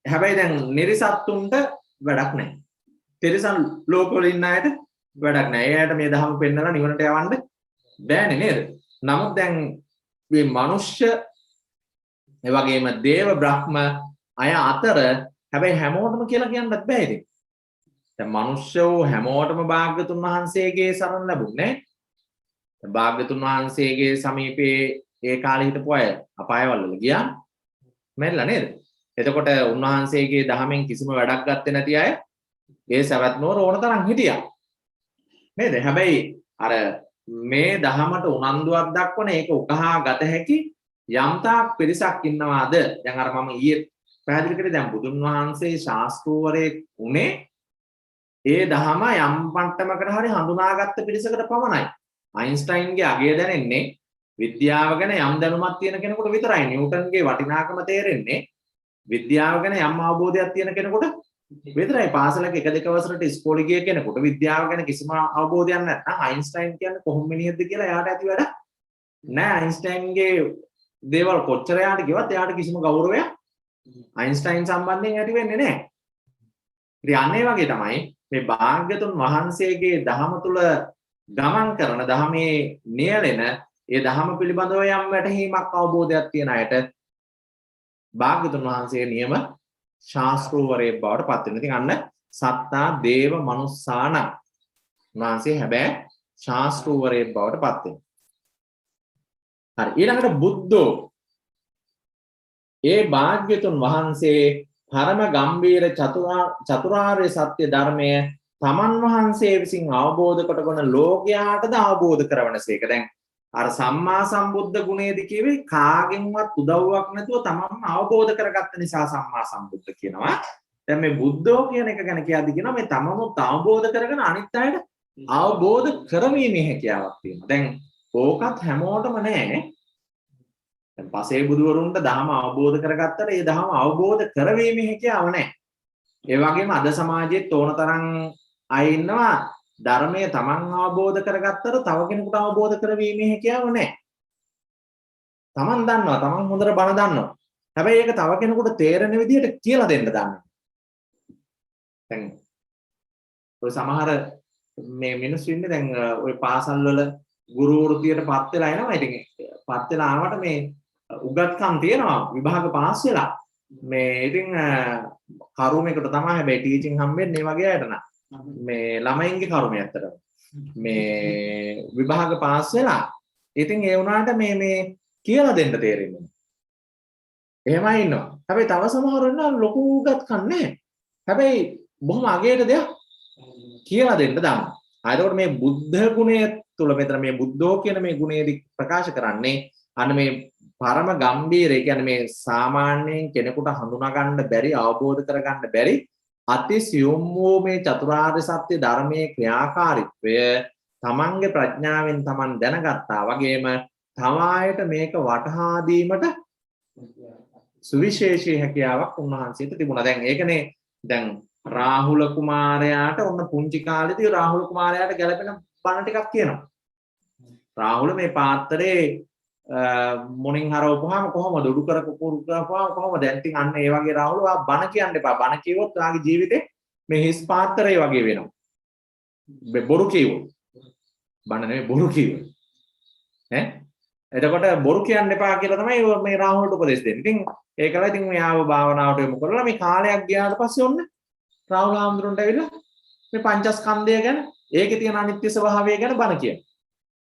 හැබැයි දැන් නිරිසත්තුන්ට වැඩක් නැහැ. තිරිසන් ලෝකවල ඉන්න අයට වැඩක් නැහැ. ඒ අයට මේ දහම පෙන්නලා නිවනට යවන්න බෑනේ නේද? නමුත් දැන් මේ මනුෂ්‍ය ඒ වගේම දේව බ්‍රහ්ම අය අතර හැබැයි හැමෝටම කියලා කියන්නත් බෑ ඉතින්. දැන් මනුෂ්‍යෝ හැමෝටම භාග්‍යතුන් වහන්සේගේ සරණ ලැබුණේ. භාග්‍යතුන් වහන්සේගේ සමීපේ ඒ කාලේ හිටපු අය අපායවල වල ගියා. මෙල්ල නේද? එතකොට උන්වහන්සේගේ දහමෙන් කිසිම වැඩක් ගත්තේ නැති අය ඒ සවැත් නුවර ඕන තරම් හිටියා. නේද? හැබැයි අර මේ දහමට උනන්දුවක් දක්වන ඒක උකහා ගත හැකි යම්තාක් පිරිසක් ඉන්නවාද? දැන් අර මම ඊයේ පැහැදිලි කරේ දැන් බුදුන් වහන්සේ ශාස්ත්‍රවරයෙක් උනේ ඒ දහම යම් පන්ටමකට හරි හඳුනාගත්ත පිරිසකට පමණයි. අයින්ස්ටයින්ගේ අගය දැනෙන්නේ විද්‍යාව ගැන යම් දැනුමක් තියෙන කෙනෙකුට විතරයි. නිව්ටන්ගේ වටිනාකම තේරෙන්නේ විද්‍යාව ගැන යම් අවබෝධයක් තියෙන කෙනෙකුට විතරයි. පාසලක 1-2 වසරට ඉස්කෝලේ ගිය කෙනෙකුට විද්‍යාව ගැන කිසිම අවබෝධයක් නැත්නම් අයින්ස්ටයින් කියන්නේ කොහොම මිනිහෙක්ද කියලා එයාට ඇති වැඩ නෑ. අයින්ස්ටයින්ගේ දේවල් කොච්චර යාට කිව්වත් එයාට කිසිම ගෞරවයක් අයින්ස්ටයින් සම්බන්ධයෙන් ඇති වෙන්නේ නෑ. ඉතින් අන්න ඒ වගේ තමයි මේ භාග්‍යතුන් වහන්සේගේ දහම තුල ගමන් කරන දහමේ නියැලෙන ඒ දහම පිළිබඳව යම් වැටහීමක් අවබෝධයක් තියෙන අයට භාග්‍යතුන් වහන්සේ නියම ශාස්ත්‍රවරයෙක් බවට පත් වෙනවා. ඉතින් අන්න සත්තා දේව මනුස්සාන වහන්සේ හැබැයි ශාස්ත්‍රවරයෙක් බවට පත් වෙනවා. හරි ඊළඟට බුද්ධෝ ඒ භාග්‍යතුන් වහන්සේ පරම ගම්බීර චතුරාර්ය සත්‍ය ධර්මය තමන් වහන්සේ විසින් අවබෝධ කොටගෙන ලෝකයාටද අවබෝධ කරවනසේක. දැන් අර සම්මා සම්බුද්ධ ගුණයේදී කියවේ කාගෙන්වත් උදව්වක් නැතුව තමන්ම අවබෝධ කරගත්ත නිසා සම්මා සම්බුද්ධ කියනවා. දැන් මේ බුද්ධෝ කියන එක ගැන කියද්දි කියනවා මේ තමනුත් අවබෝධ කරගෙන අනිත් අයට අවබෝධ කරවීමේ හැකියාවක් තියෙනවා. දැන් ඕකත් හැමෝටම නැහැ. දැන් පසේ බුදුවරුන්ට ධර්ම අවබෝධ කරගත්තට ඒ ධර්ම අවබෝධ කරවීමේ හැකියාව නැහැ. ඒ වගේම අද සමාජයේ තෝන තරම් අය ඉන්නවා ධර්මය තමන් අවබෝධ කරගත්තට තව කෙනෙකුට අවබෝධ කරවීමේ හැකියාව නැහැ. තමන් දන්නවා, තමන් හොඳට බණ දන්නවා. හැබැයි ඒක තව කෙනෙකුට තේරෙන විදිහට කියලා දෙන්න දන්නේ. දැන් ඔය සමහර මේ මිනිස්සු ඉන්නේ දැන් ඔය පාසල් වල ගුරු වෘත්තියට පත් වෙලා එනවා. ඉතින් පත් වෙලා ආවට මේ උගත්කම් තියෙනවා විභාග පාස් වෙලා. මේ ඉතින් කරුමයකට තමයි හැබැයි ටීචින් හම්බෙන්නේ මේ වගේ අයට නා. මේ ළමයින්ගේ කරුමය ඇත්තටම. මේ විභාග පාස් වෙලා. ඉතින් ඒ වුණාට මේ කියලා දෙන්න තේරෙන්නේ නැහැ. එහෙමයි ඉන්නවා. හැබැයි තව සමහරව ඉන්නවා ලොකු උගත්කම් නැහැ. හැබැයි බොහොම අගයට දෙයක් කියලා දෙන්න දන්නවා. එතකොට මේ බුද්ධ ගුණය තුල මෙතන මේ බුද්ධෝ කියන මේ ගුණයේදී ප්‍රකාශ කරන්නේ අන්න මේ පරම ගම්බීර, ඒ කියන්නේ මේ සාමාන්‍යයෙන් කෙනෙකුට හඳුනා ගන්න බැරි, අවබෝධ කර ගන්න බැරි අතිසියුම් වූ මේ චතුරාර්ය සත්‍ය ධර්මයේ ක්‍රියාකාරීත්වය තමන්ගේ ප්‍රඥාවෙන් තමන් දැනගත්තා වගේම තවායට මේක වටහා දීමට සුවිශේෂී හැකියාවක් උන්වහන්සේට තිබුණා. දැන් ඒකනේ දැන් රාහුල කුමාරයාට ඔන්න පුංචි කාලේදී රාහුල කුමාරයාට ගැළපෙන බණ ටිකක් කියනවා. රාහුල මේ පාත්‍රේ මොණින් හරවපුවාම කොහොමද උඩු කර කුකුරු කරපුවාම කොහොමද දැන් ඉතින් අන්න ඒ වගේ රාහුල ඔයා බණ කියන්න එපා. බණ කිව්වොත් ඔයාගේ ජීවිතේ මේ හිස් පාත්‍රේ වගේ වෙනවා. බොරු කිව්වොත් බණ නෙමෙයි බොරු කිව්වොත් ඈ එතකොට බොරු කියන්න එපා කියලා තමයි මේ රාහුලට උපදෙස් දෙන්නේ. ඉතින් ඒකලා ඉතින් මෙයාව භාවනාවට යොමු කරලා මේ කාලයක් ගියාට පස්සේ ඔන්න රාහුල හාමුදුරන්ට ඇවිල්ලා මේ පංචස්කන්ධය ගැන ඒකේ තියෙන අනිත්‍ය ස්වභාවය ගැන බණ කියනවා.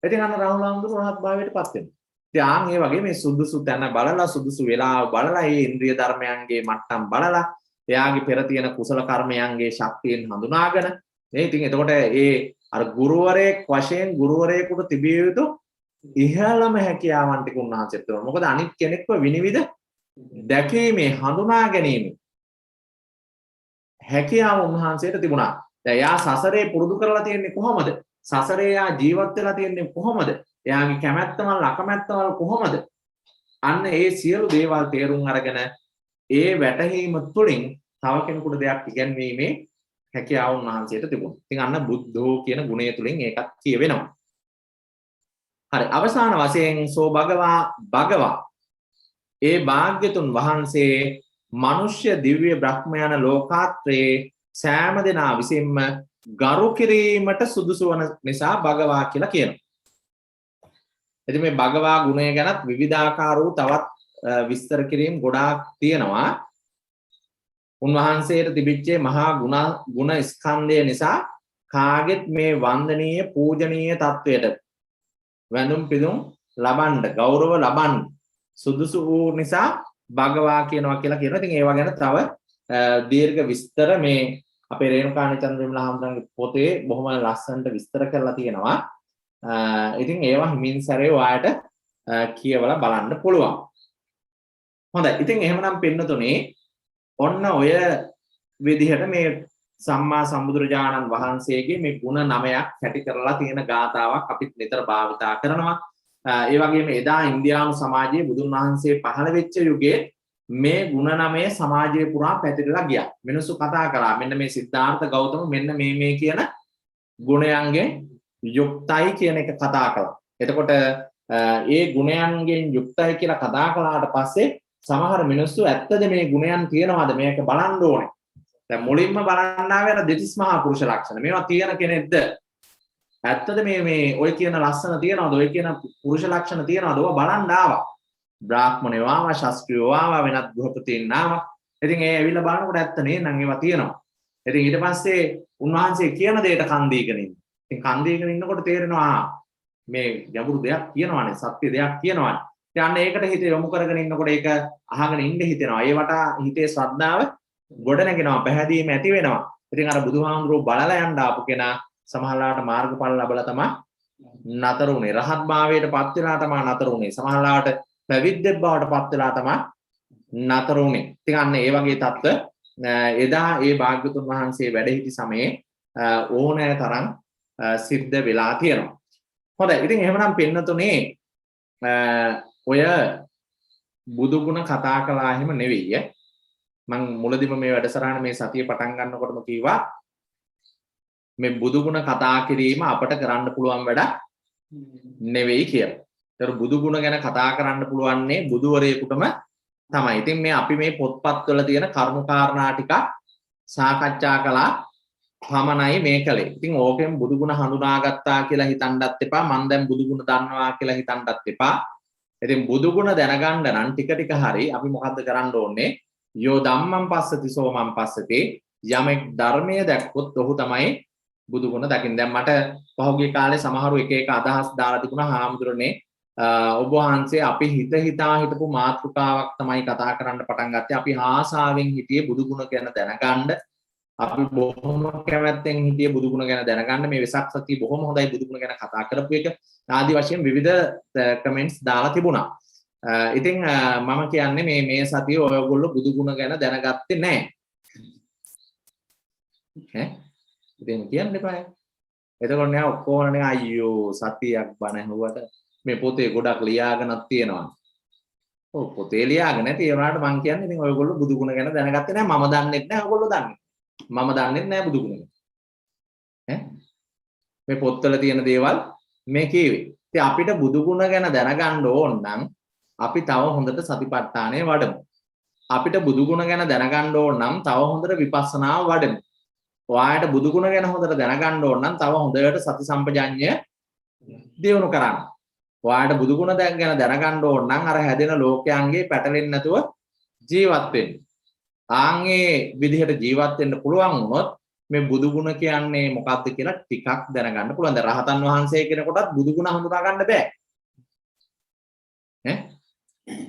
ඉතින් අන්න රාහුල හාමුදුරුවෝ රහත් භාවයට පත් වෙනවා. ඉතින් ඒ වගේ මේ සුදුසු තැන බලලා සුදුසු වෙලාව බලලා මේ ඉන්ද්‍රිය ධර්මයන්ගේ මට්ටම් බලලා එයාගේ පෙර තියෙන කුසල කර්මයන්ගේ ශක්තියෙන් හඳුනාගෙන මේ ඉතින් එතකොට ඒ අර ගුරුවරයෙක් වශයෙන් ගුරුවරයෙකුට තිබිය යුතු ඉහළම හැකියාවන් ටික උන්වහන්සේට තියෙනවා. මොකද අනිත් කෙනෙක්ව විනිවිද දැකීමේ හඳුනා ගැනීම හැකියාව උන්වහන්සේට තිබුණා. දැන් යා සසරේ පුරුදු කරලා තියෙන්නේ කොහොමද? සසරේ යා ජීවත් වෙලා තියෙන්නේ කොහොමද? එයාගේ කැමැත්තවල් අකමැත්තවල් කොහොමද? අන්න ඒ සියලු දේවල් තේරුම් අරගෙන ඒ වැටහීම තුළින් තව කෙනෙකුට දෙයක් ඉගැන්වීමේ හැකියාව උන්වහන්සේට තිබුණා. ඉතින් අන්න බුද්ධෝ කියන ගුණය තුළින් ඒකත් කියවෙනවා. හරි අවසාන වශයෙන් සෝ භගවා ඒ භාග්‍යතුන් වහන්සේ මනුෂ්‍ය දිව්‍ය බ්‍රහ්ම යන ලෝකාත්‍රයේ සෑම දෙනා විසින්ම ගරු කිරීමට සුදුසු වන නිසා භගවා කියලා කියනවා. ඉතින් මේ භගවා ගුණය ගැනත් විවිධාකාර වූ තවත් විස්තර කිරීම ගොඩාක් තියෙනවා. උන්වහන්සේට තිබිච්ච මහා ගුණ ස්කන්ධය නිසා කාගෙත් මේ වන්දනීය පූජනීය තත්වයට වැඳුම් පිදුම් ලබන්න ගෞරව ලබන්න සුදුසු වූ නිසා භගවා කියනවා කියලා කියනවා. ඉතින් ඒවා ගැන තව දීර්ඝ විස්තර මේ අපේ රේණුකාණී චන්ද්‍රවිමල හාමුදුරන්ගේ පොතේ බොහොම ලස්සනට විස්තර කරලා තියෙනවා. ඉතින් ඒවා හිමින් සැරේ ඔයාලට කියවලා බලන්න පුළුවන්. හොඳයි. ඉතින් එහෙමනම් පින්නතුනේ ඔන්න ඔය විදිහට මේ සම්මා සම්බුදුරජාණන් වහන්සේගේ මේ ගුණ 9ක් කැටි කරලා තියෙන ගාතාවක් අපිත් නිතර භාවිතා කරනවා. ඒ වගේම එදා ඉන්දියානු සමාජයේ බුදුන් වහන්සේ පහළ වෙච්ච යුගයේ මේ ගුණ 9 සමාජය පුරා පැතිරලා ගියා. මිනිස්සු කතා කළා මෙන්න මේ සිද්ධාර්ථ ගෞතම මෙන්න මේ කියන ගුණයන්ගෙන් යුක්තයි කියන එක කතා කළා. එතකොට ඒ ගුණයන්ගෙන් යුක්තයි කියලා කතා කළාට පස්සේ සමහර මිනිස්සු ඇත්තද මේ ගුණයන් තියෙනවද මේක බලන්න ඕනේ. දැන් මුලින්ම බලන්න ආවේ අර දෙතිස් මහා පුරුෂ ලක්ෂණ. මේවා තියෙන කෙනෙක්ද? ඇත්තද මේ ඔය කියන ලස්සන තියනවද? ඔය කියන පුරුෂ ලක්ෂණ තියනවද? ඔය බලන්න ආවා. බ්‍රාහ්මණයෝ ආවා, ශාස්ත්‍රීයෝ ආවා, වෙනත් ගෘහපතීන් ආවා. ඉතින් ඒ ඇවිල්ලා බලනකොට ඇත්ත නේ නම් ඒවා තියෙනවා. ඉතින් ඊට පස්සේ උන්වහන්සේ කියන දෙයට කන් දීගෙන ඉන්න. ඉතින් කන් දීගෙන ඉන්නකොට තේරෙනවා මේ ගැඹුරු දෙයක් කියනවානේ, සත්‍ය දෙයක් කියනවානේ. ඉතින් අන්න ඒකට හිත යොමු කරගෙන ඉන්නකොට ඒක අහගෙන ඉන්න හිතෙනවා. ඒ වටා හිතේ ශ්‍රද්ධාව ගොඩ නැගෙනවා, පැහැදීම ඇති වෙනවා. ඉතින් අර බුදුහාමුදුරුවෝ බලලා යන්න ආපු කෙනා සමහරලාට මාර්ගඵල ලැබලා තමයි නතර උනේ. රහත් භාවයට පත් වෙලා තමයි නතර උනේ. සමහරලාට පැවිද්දෙක් බවට පත් වෙලා තමයි නතර උනේ. ඉතින් අන්න ඒ වගේ தත්ත්ව එදා ඒ භාග්‍යතුන් වහන්සේ වැඩ සිටි සමයේ ඕනෑ තරම් සිද්ධ වෙලා තියෙනවා. හොඳයි. ඉතින් එහෙමනම් පින්නතුනේ ඔය බුදු ගුණ කතා කළා එහෙම නෙවෙයි. මම මුලදිම මේ වැඩසටහන මේ සතිය පටන් ගන්නකොටම කිව්වා මේ බුදු ගුණ කතා කිරීම අපට කරන්න පුළුවන් වැඩක් නෙවෙයි කියලා. ඒතර බුදු ගුණ ගැන කතා කරන්න පුළුවන්නේ බුදුවරයෙකුටම තමයි. ඉතින් මේ අපි මේ පොත්පත්වල තියෙන කරුණු කාරණා ටික සාකච්ඡා කළා පමණයි මේ කලේ. ඉතින් ඕකෙන් බුදු ගුණ හඳුනාගත්තා කියලා හිතන්නත් එපා. මම දැන් බුදු ගුණ දන්නවා කියලා හිතන්නත් එපා. ඉතින් බුදු ගුණ දැනගන්න නම් ටික ටික හරි අපි මොකද්ද කරන්න ඕනේ? යෝ ධම්මං පස්සති සෝ මං පස්සති යමෙක් ධර්මය දැක්කොත් ඔහු තමයි බුදු ගුණ දකින්න. දැන් මට පහුගිය කාලේ සමහරු එක එක අදහස් දාලා තිබුණා හාමුදුරනේ ඔබ වහන්සේ අපි හිතා හිටපු මාතෘකාවක් තමයි කතා කරන්න පටන් ගත්තේ. අපි ආසාවෙන් හිටියේ බුදු ගුණ ගැන දැනගන්න. අපි බොහොම කැමැත්තෙන් හිටියේ බුදු ගුණ ගැන දැනගන්න. මේ වෙසක් සතිය බොහොම හොඳයි බුදු ගුණ ගැන කතා කරපු එක. ආදි වශයෙන් විවිධ කමෙන්ට්ස් දාලා තිබුණා. ඉතින් මම කියන්නේ මේ සතිය ඔයගොල්ලෝ බුදු ගුණ ගැන දැනගත්තේ නැහැ. ඈ ඉතින් කියන්න එපා. එතකොට නෑ ඔක්කොම නේ අයියෝ සතියක් බණ ඇහුවට මේ පොතේ ගොඩක් ලියාගෙනක් තියෙනවා. ඔව් පොතේ ලියාගෙන නැති ඒ වුණාට මම කියන්නේ ඉතින් ඔයගොල්ලෝ බුදු ගුණ ගැන දැනගත්තේ නැහැ. මම දන්නෙත් නැහැ ඔයගොල්ලෝ දන්නේ. මම දන්නෙත් නැහැ බුදු ගුණ ගැන. ඈ මේ පොත්වල තියෙන දේවල් මේ කියවේ. ඉතින් අපිට බුදු ගුණ ගැන දැනගන්න ඕන නම් අපි තව හොඳට සතිපට්ඨානය වඩමු. අපිට බුදු ගුණ ගැන දැනගන්න ඕන නම් තව හොඳට විපස්සනාව වඩමු. ඔයාලට බුදු ගුණ ගැන හොඳට දැනගන්න ඕන නම් තව හොඳට සති සම්පජඤ්ඤය දියුණු කරන්න. ඔයාලට බුදු ගුණ ගැන දැනගන්න ඕන නම් අර හැදෙන ලෝකයන්ගේ පැටලෙන්නේ නැතුව ජීවත් වෙන්න. ආන්ගේ විදිහට ජීවත් වෙන්න පුළුවන් වුණොත් මේ බුදු ගුණ කියන්නේ මොකක්ද කියලා ටිකක් දැනගන්න පුළුවන්. දැන් රහතන් වහන්සේ කෙනෙකුටත් බුදු ගුණ හඳුනා ගන්න බෑ. ඈ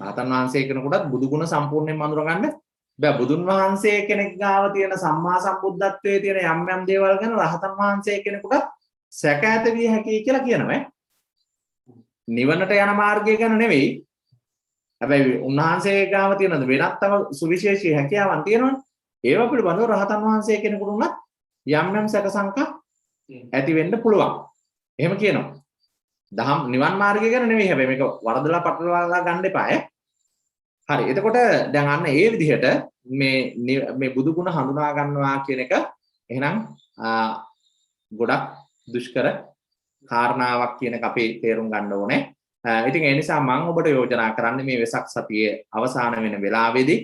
රහතන් වහන්සේ කෙනෙකුටත් බුදු ගුණ සම්පූර්ණයෙන්ම හඳුනා ගන්න බෑ. බුදුන් වහන්සේ කෙනෙක් ගාව තියෙන සම්මා සම්බුද්ධත්වයේ තියෙන යම් දේවල් ගැන රහතන් වහන්සේ කෙනෙකුට සැක ඇත විය හැකියි කියලා කියනවා. නිවනට යන මාර්ගය ගැන නෙවෙයි. හැබැයි උන්වහන්සේ ගාව තියෙන වෙනත් තව සුවිශේෂී හැකියාවන් තියෙනවනේ. ඒවා පිළිබඳව රහතන් වහන්සේ කෙනෙකුට උනත් යම් යම් සැක සංකා ඇති වෙන්න පුළුවන්. එහෙම කියනවා. දහම් නිවන් මාර්ගය ගැන නෙවෙයි හැබැයි මේක වරදලා පටලවාලා ගන්න එපා ඈ. හරි. එතකොට දැන් අන්න ඒ විදිහට මේ බුදු ගුණ හඳුනා ගන්නවා කියන එක එහෙනම් ගොඩක් දුෂ්කර කාරණාවක් කියන එක අපි තේරුම් ගන්න ඕනේ. ඉතින් ඒ නිසා මම ඔබට යෝජනා කරන්නේ මේ වෙසක් සතියේ අවසාන වෙන වෙලාවේදී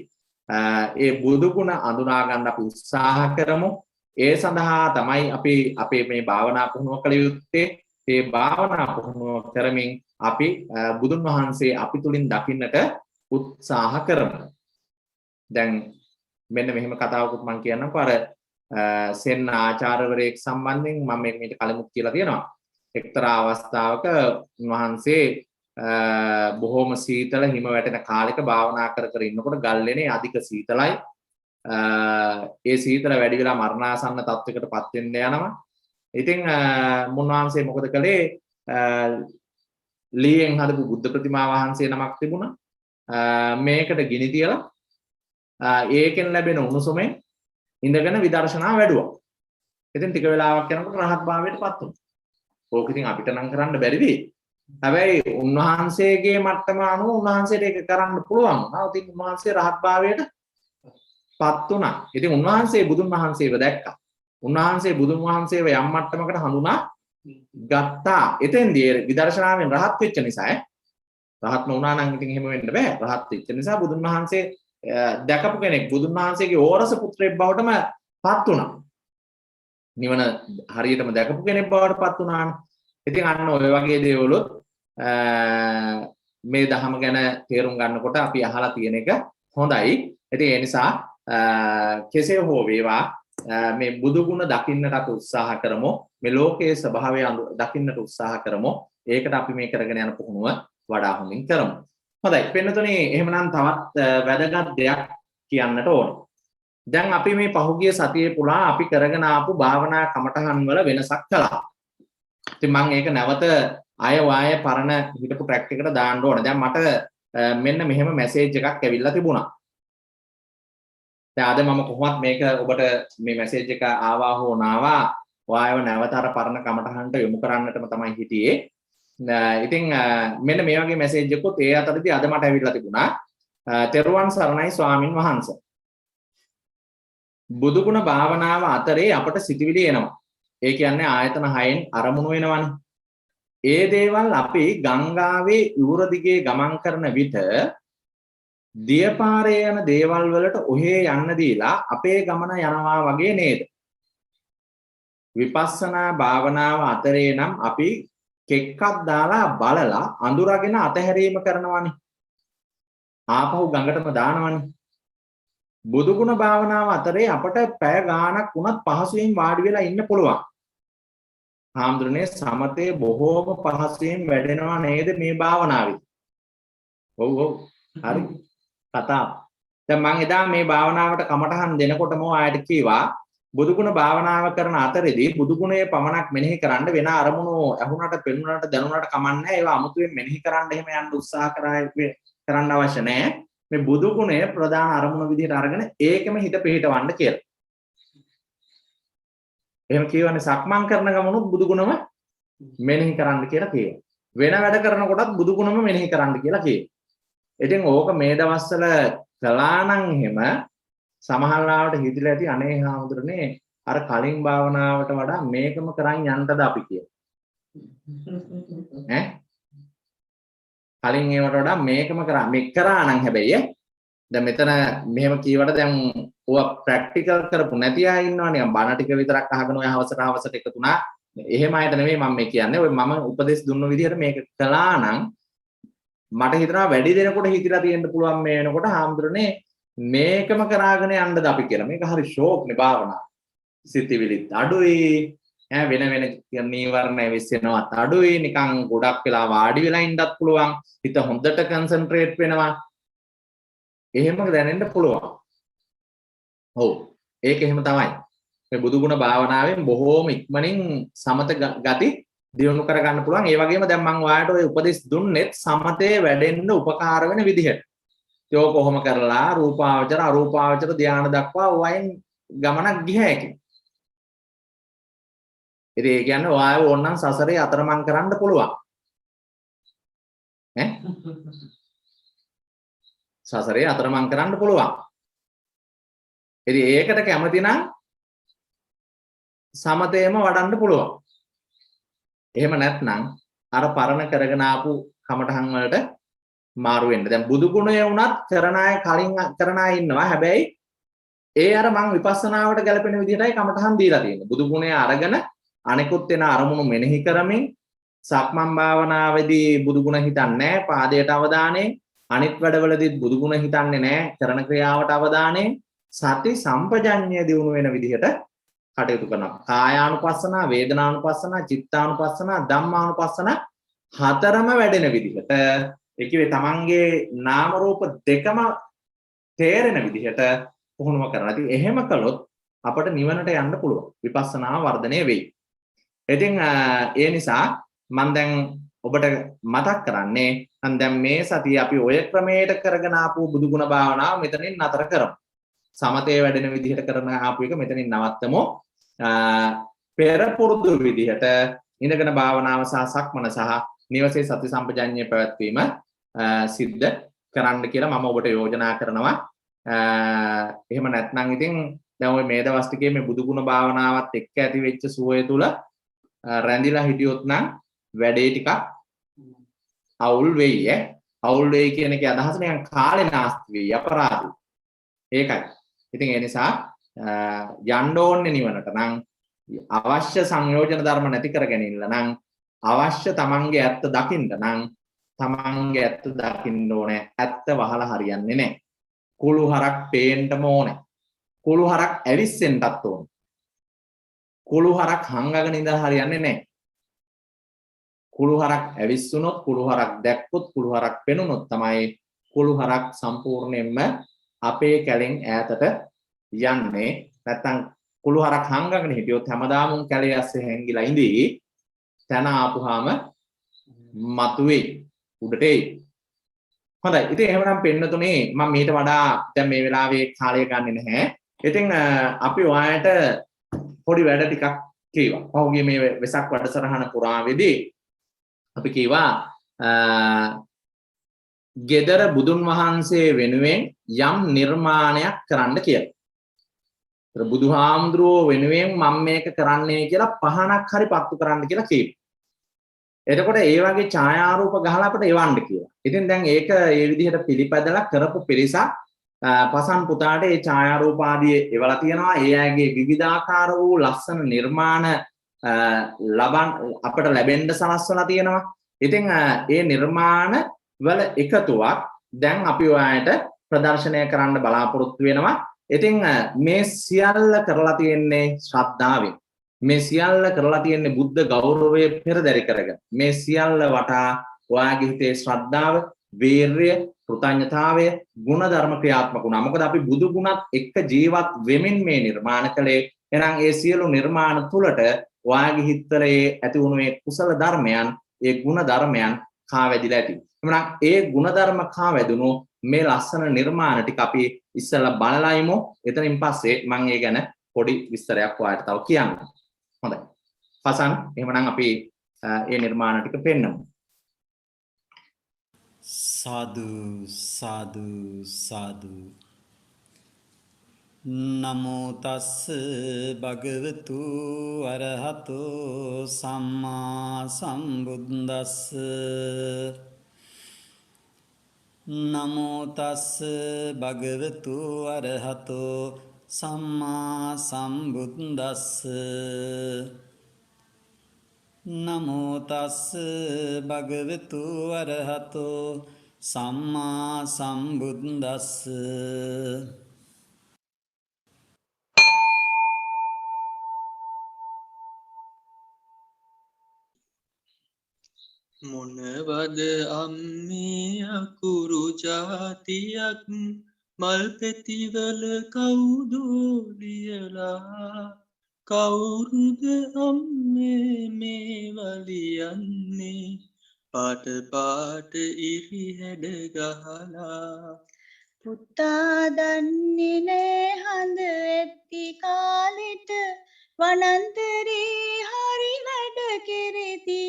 ඒ බුදු ගුණ හඳුනා ගන්න අපි උත්සාහ කරමු. ඒ සඳහා තමයි අපි අපේ මේ භාවනා පුහුණුව කළ යුත්තේ. ඒ භාවනා පුහුණුව කරමින් අපි බුදුන් වහන්සේ අපි තුලින් දකින්නට උත්සාහ කරමු. දැන් මෙන්න මෙහෙම කතාවකුත් මම කියන්නම්කෝ අර සෙන් ආචාර්යවරයෙක් සම්බන්ධයෙන් මම මේක කලිමුත් කියලා තියෙනවා. එක්තරා අවස්ථාවක උන්වහන්සේ බොහොම සීතල හිම වැටෙන කාලෙක භාවනා කර කර ඉන්නකොට ගල්ලෙනේ අධික සීතලයි. ඒ සීතල වැඩි වෙලා මරණාසන්න තත්වයකටපත් වෙන්න යනවා. ඉතින් මුන්වහන්සේ මොකද කළේ? ලීයෙන් හදපු බුද්ධ ප්‍රතිමා වහන්සේ නමක් තිබුණා. මේකට ගිනි තියලා ඒකෙන් ලැබෙන උණුසුමෙන් ඉඳගෙන විදර්ශනා වැඩුවා. ඉතින් ටික වෙලාවක් යනකොට රහත් භාවයටපත් වුණා. ඕක ඉතින් අපිට නම් කරන්න බැරි වෙයි. හැබැයි උන්වහන්සේගේ මට්ටම අනුව උන්වහන්සේට ඒක කරන්න පුළුවන් වුණා. ඉතින් උන්වහන්සේ රහත් භාවයටපත් වුණා. ඉතින් උන්වහන්සේ බුදුන් වහන්සේව දැක්කා. උන්වහන්සේ බුදුන් වහන්සේව යම් මට්ටමකට හඳුනා ගත්තා. එතෙන්දී විදර්ශනාවෙන් රහත් වෙච්ච නිසා රහත් නොවුණා නම් ඉතින් එහෙම වෙන්න බෑ. රහත් වෙච්ච නිසා බුදුන් වහන්සේ දැකපු කෙනෙක් බුදුන් වහන්සේගේ ඕරස පුත්‍රයෙක් බවටම පත් වුණා. නිවන හරියටම දැකපු කෙනෙක් බවට පත් වුණානේ. ඉතින් අන්න ඔය වගේ දේවලුත් මේ ධහම ගැන තේරුම් ගන්නකොට අපි අහලා තියෙන එක හොඳයි. ඉතින් ඒ නිසා කෙසේ හෝ වේවා මේ බුදු ගුණ දකින්නට අපි උත්සාහ කරමු. මේ ලෝකයේ ස්වභාවය දකින්නට උත්සාහ කරමු. ඒකට අපි මේ කරගෙන යන පුහුණුව වඩා හොඳින් කරමු. හොඳයි. පින්නතුනේ එහෙමනම් තවත් වැදගත් දෙයක් කියන්නට ඕනේ. දැන් අපි මේ පහුගිය සතියේ පුරා අපි කරගෙන ආපු භාවනා කමටහන් වල වෙනසක් කළා. ඉතින් මම ඒක නැවත අය වාය පරණ හිටපු ට්‍රැක් එකට දාන්න ඕනේ. දැන් මට මෙන්න මෙහෙම මැසේජ් එකක් ඇවිල්ලා තිබුණා. දැන් අද මම කොහොමත් මේක ඔබට මේ මැසේජ් එක ආවා හෝ නාවා වායව නැවත අර පරණ කමටහන්ට යොමු කරන්නටම තමයි හිටියේ. ඉතින් මෙන්න මේ වගේ මැසේජ් එකකුත් ඒ අතරදී අද මට ඇවිල්ලා තිබුණා. තෙරුවන් සරණයි ස්වාමින් වහන්සේ. බුදුගුණ භාවනාව අතරේ අපට සිතිවිලි එනවා. ඒ කියන්නේ ආයතන 6න් අරමුණු වෙනවනේ. ඒ දේවල් අපි ගංගාවේ යුර දිගේ ගමන් කරන විට දියපාරේ යන දේවල් වලට ඔහේ යන්න දීලා අපේ ගමන යනවා වගේ නේද? විපස්සනා භාවනාව අතරේ නම් අපි කෙක්කක් දාලා බලලා අඳුරගෙන අතහැරීම කරනවානේ. ආපහු ගඟටම දානවානේ. බුදුගුණ භාවනාව අතරේ අපට පැය ගාණක් වුණත් පහසුවෙන් වාඩි වෙලා ඉන්න පුළුවන්. හාමුදුරනේ සමතේ බොහෝම පහසුවෙන් වැඩෙනවා නේද මේ භාවනාවේ? ඔව් ඔව්. හරි. කතාව. දැන් මම එදා මේ භාවනාවට කමටහන් දෙනකොටම ආයෙත් කිව්වා බුදුගුණ භාවනාව කරන අතරේදී බුදුගුණයේ පමණක් මෙනෙහි කරන්න වෙන අරමුණු ඇහුණට පෙනුනට දැනුණට කමන්නේ ඒවා අමුතුවෙන් මෙනෙහි කරන්න එහෙම යන්න උත්සාහ කරන්න අවශ්‍ය නැහැ. මේ බුදු ගුණය ප්‍රධාන අරමුණ විදිහට අරගෙන ඒකෙම හිත පිහිටවන්න කියලා. එහෙම කියවනේ සක්මන් කරන ගමනුත් බුදු ගුණම මෙනෙහි කරන්න කියලා කියනවා. වෙන වැඩ කරනකොටත් බුදු ගුණම මෙනෙහි කරන්න කියලා කියනවා. ඉතින් ඕක මේ දවස්වල කළා නම් එහෙම සමහරවිට හිතලා ඇති අනේ හාමුදුරනේ අර කලින් භාවනාවට වඩා මේකම කරන් යන්නද අපි කියලා. ඈ කලින් ඒවට වඩා මේකම කරා මේ කරා නම් හැබැයි දැන් මෙතන මෙහෙම කීවට දැන් ඔය ප්‍රැක්ටිකල් කරපු නැති අය ඉන්නවනේ බණ ටික විතරක් අහගෙන ඔය හවසට එකතු වුණා එහෙම අයට නෙමෙයි මම මේ කියන්නේ ඔය මම උපදෙස් දුන්න විදිහට මේක කළා නම් මට හිතනවා වැඩි දෙනකොට හිතලා තියෙන්න පුළුවන් මේ වෙනකොට හාමුදුරනේ මේකම කරාගෙන යන්නද අපි කියලා. මේක හරි ෂෝක්නේ භාවනාව. සිතිවිලිත් අඩුයි වෙන නීවරණ විශ්සෙනවත් අඩුයි නිකන් ගොඩක් වෙලා වාඩි වෙලා ඉන්නත් පුළුවන් හිත හොඳට කන්සන්ට්‍රේට් වෙනවා එහෙම දැනෙන්න පුළුවන්. ඔව් ඒක එහෙම තමයි. මේ බුදුගුණ භාවනාවෙන් බොහෝම ඉක්මනින් සමත ගති දියුණු කර ගන්න පුළුවන්. ඒ වගේම දැන් මම ඔයාලට ඔය උපදෙස් දුන්නෙත් සමතේ වැඩෙන්න උපකාර වෙන විදිහට. ඒක කොහොම කරලා රූපාවචර අරූපාවචර ධානය දක්වා වයින් ගමනක් ගියා හැකියි. ඉතින් ඒ කියන්නේ ඔයාව ඕනනම් සසරේ අතරමං කරන්න පුළුවන්. ඈ? සසරේ අතරමං කරන්න පුළුවන්. ඉතින් ඒකට කැමති නම් සමතේම වඩන්න පුළුවන්. එහෙම නැත්නම් අර පරණ කරගෙන ආපු කමටහන් වලට මාරු වෙන්න. දැන් බුදු ගුණය වුණත් කරන අය කලින් කරන අය ඉන්නවා. හැබැයි ඒ අර මං විපස්සනාවට ගැලපෙන විදිහටයි කමටහන් දීලා තියෙන්නේ. බුදු ගුණය අරගෙන අනිකුත් වෙන අරමුණු මෙනෙහි කරමින් සක්මන් භාවනාවේදී බුදු ගුණ හිතන්නේ නැහැ. පාදයට අවධානය. අනිත් වැඩවලදී බුදු ගුණ හිතන්නේ නැහැ. කරන ක්‍රියාවට අවධානය. සති සම්පජඤ්ඤය දිනු වෙන විදිහට කටයුතු කරනවා. කායානුපස්සනා, වේදනානුපස්සනා, චිත්තානුපස්සනා, ධම්මානුපස්සනා හතරම වැඩෙන විදිහට ඒ කිව්වේ තමන්ගේ නාම රූප දෙකම තේරෙන විදිහට පුහුණුව කරනවා. ඉතින් එහෙම කළොත් අපට නිවනට යන්න පුළුවන්. විපස්සනා වර්ධනය වෙයි. ඉතින් ඒ නිසා මම දැන් ඔබට මතක් කරන්නේ දැන් මේ සතිය අපි ඔය ක්‍රමයට කරගෙන ආපු බුදුගුණ භාවනාව මෙතනින් නතර කරමු. සමතේ වැඩෙන විදිහට කරන ආපු එක මෙතනින් නවත්තමු. පෙර පුරුදු විදිහට ඉඳගෙන භාවනාව සහ සක්මන සහ නිවසේ සති සම්පජඤ්ඤය පැවැත්වීම සිද්ධ කරන්න කියලා මම ඔබට යෝජනා කරනවා. එහෙම නැත්නම් ඉතින් දැන් ওই මේ දවස් ටිකේ මේ බුදුගුණ භාවනාවත් එක්ක ඇති වෙච්ච සුවය තුල රැඳිලා හිටියොත් නම් වැඩේ ටිකක් අවුල් වෙයි ඈ. අවුල් වෙයි කියන එකේ අදහස නිකන් කාලේ නාස්ති වෙයි අපරාධයි. ඒකයි. ඉතින් ඒ නිසා යන්න ඕනේ නිවනට නම් අවශ්‍ය සංයෝජන ධර්ම නැති කර ගැනීමල නම් අවශ්‍ය තමන්ගේ ඇත්ත දකින්න නම් තමන්ගේ ඇත්ත දකින්න ඕනේ. ඇත්ත වහලා හරියන්නේ නැහැ. කුළු හරක් පේන්නම ඕනේ. කුළු හරක් ඇවිස්සෙන්නත් ඕනේ. කුළු හරක් හංගගෙන ඉඳලා හරියන්නේ නැහැ. කුළු හරක් ඇවිස්සුනොත්, කුළු හරක් දැක්කොත්, කුළු හරක් පෙනුනොත් තමයි කුළු හරක් සම්පූර්ණයෙන්ම අපේ කැලෙන් ඈතට යන්නේ. නැත්තම් කුළු හරක් හංගගෙන හිටියොත් හැමදාම උන් කැලේ ඇස්සේ හැංගිලා ඉඳී. තන ආපුවාම මතුවේ උඩට එයි. හොඳයි. ඉතින් එහෙමනම් පෙන්නතුනේ මම මීට වඩා දැන් මේ වෙලාවේ කාලය ගන්නෙ නැහැ. ඉතින් අපි ඔයාලට පොඩි වැඩ ටිකක් කීවා. පහුගිය මේ වෙසක් වැඩසටහන පුරාවේදී අපි කීවා ගෙදර බුදුන් වහන්සේ වෙනුවෙන් යම් නිර්මාණයක් කරන්න කියලා. ඒතර බුදුහාමුදුරුවෝ වෙනුවෙන් මම මේක කරන්නේ කියලා පහනක් හරි පත්තු කරන්න කියලා කිව්වා. එතකොට ඒ වගේ ඡායාරූප ගහලා අපිට එවන්න කියලා. ඉතින් දැන් ඒක ඒ විදිහට පිළිපැදලා කරපු පිරිසක් පසන් පුතාට ඒ ඡායාරූප ආදී එවලා තියෙනවා. ඒ අයගේ විවිධාකාර වූ ලස්සන නිර්මාණ අපිට ලැබෙන්න සලස්වලා තියෙනවා. ඉතින් ඒ නිර්මාණ වල එකතුවක් දැන් අපි ඔයාලට ප්‍රදර්ශනය කරන්න බලාපොරොත්තු වෙනවා. ඉතින් මේ සියල්ල කරලා තියෙන්නේ ශ්‍රද්ධාවෙන්. මේ සියල්ල කරලා තියෙන්නේ බුද්ධ ගෞරවය පෙරදරි කරගෙන. මේ සියල්ල වටා ඔයාගේ හිතේ ශ්‍රද්ධාව, වීරිය, කෘතඥතාවය, ගුණධර්ම ක්‍රියාත්මක වුණා. මොකද අපි බුදු ගුණත් එක්ක ජීවත් වෙමින් මේ නිර්මාණ කළේ. එහෙනම් ඒ සියලු නිර්මාණ තුලට ඔයාගේ හිතේ ඇති වුණු මේ කුසල ධර්මයන්, ඒ ගුණ ධර්මයන් කාවැදිලා ඇති. එහෙනම් ඒ ගුණ ධර්ම කාවැදුණු මේ ලස්සන නිර්මාණ ටික අපි ඉස්සෙල්ලා බලලායිමු. එතනින් පස්සේ මම ඒ ගැන පොඩි විස්තරයක් ඔයාලට තව කියන්නම්. හොඳයි. පසන් එහෙමනම් අපි මේ නිර්මාණ ටික පෙන්නමු. සාදු සාදු සාදු. නමෝ තස්ස භගවතු අරහතෝ සම්මා සම්බුද්දස්ස. නමෝ තස්ස භගවතු අරහතෝ සම්මා සම්බුද්දස්ස. නමෝ තස්ස භගවතු අරහතෝ සම්මා සම්බුද්දස්ස. මොනවද අම්මේ අකුරු ජාතියක් මල් පෙතිවල කවුදු ලියලා කවුරුද අම්මේ මේවලියන්නේ පාට පාට ඉරි හැඩ ගහලා පුතා දන්නේ නෑ හඳ ඇත්ති කාලෙට වනන්තරේ හරි වැඩ කෙරෙති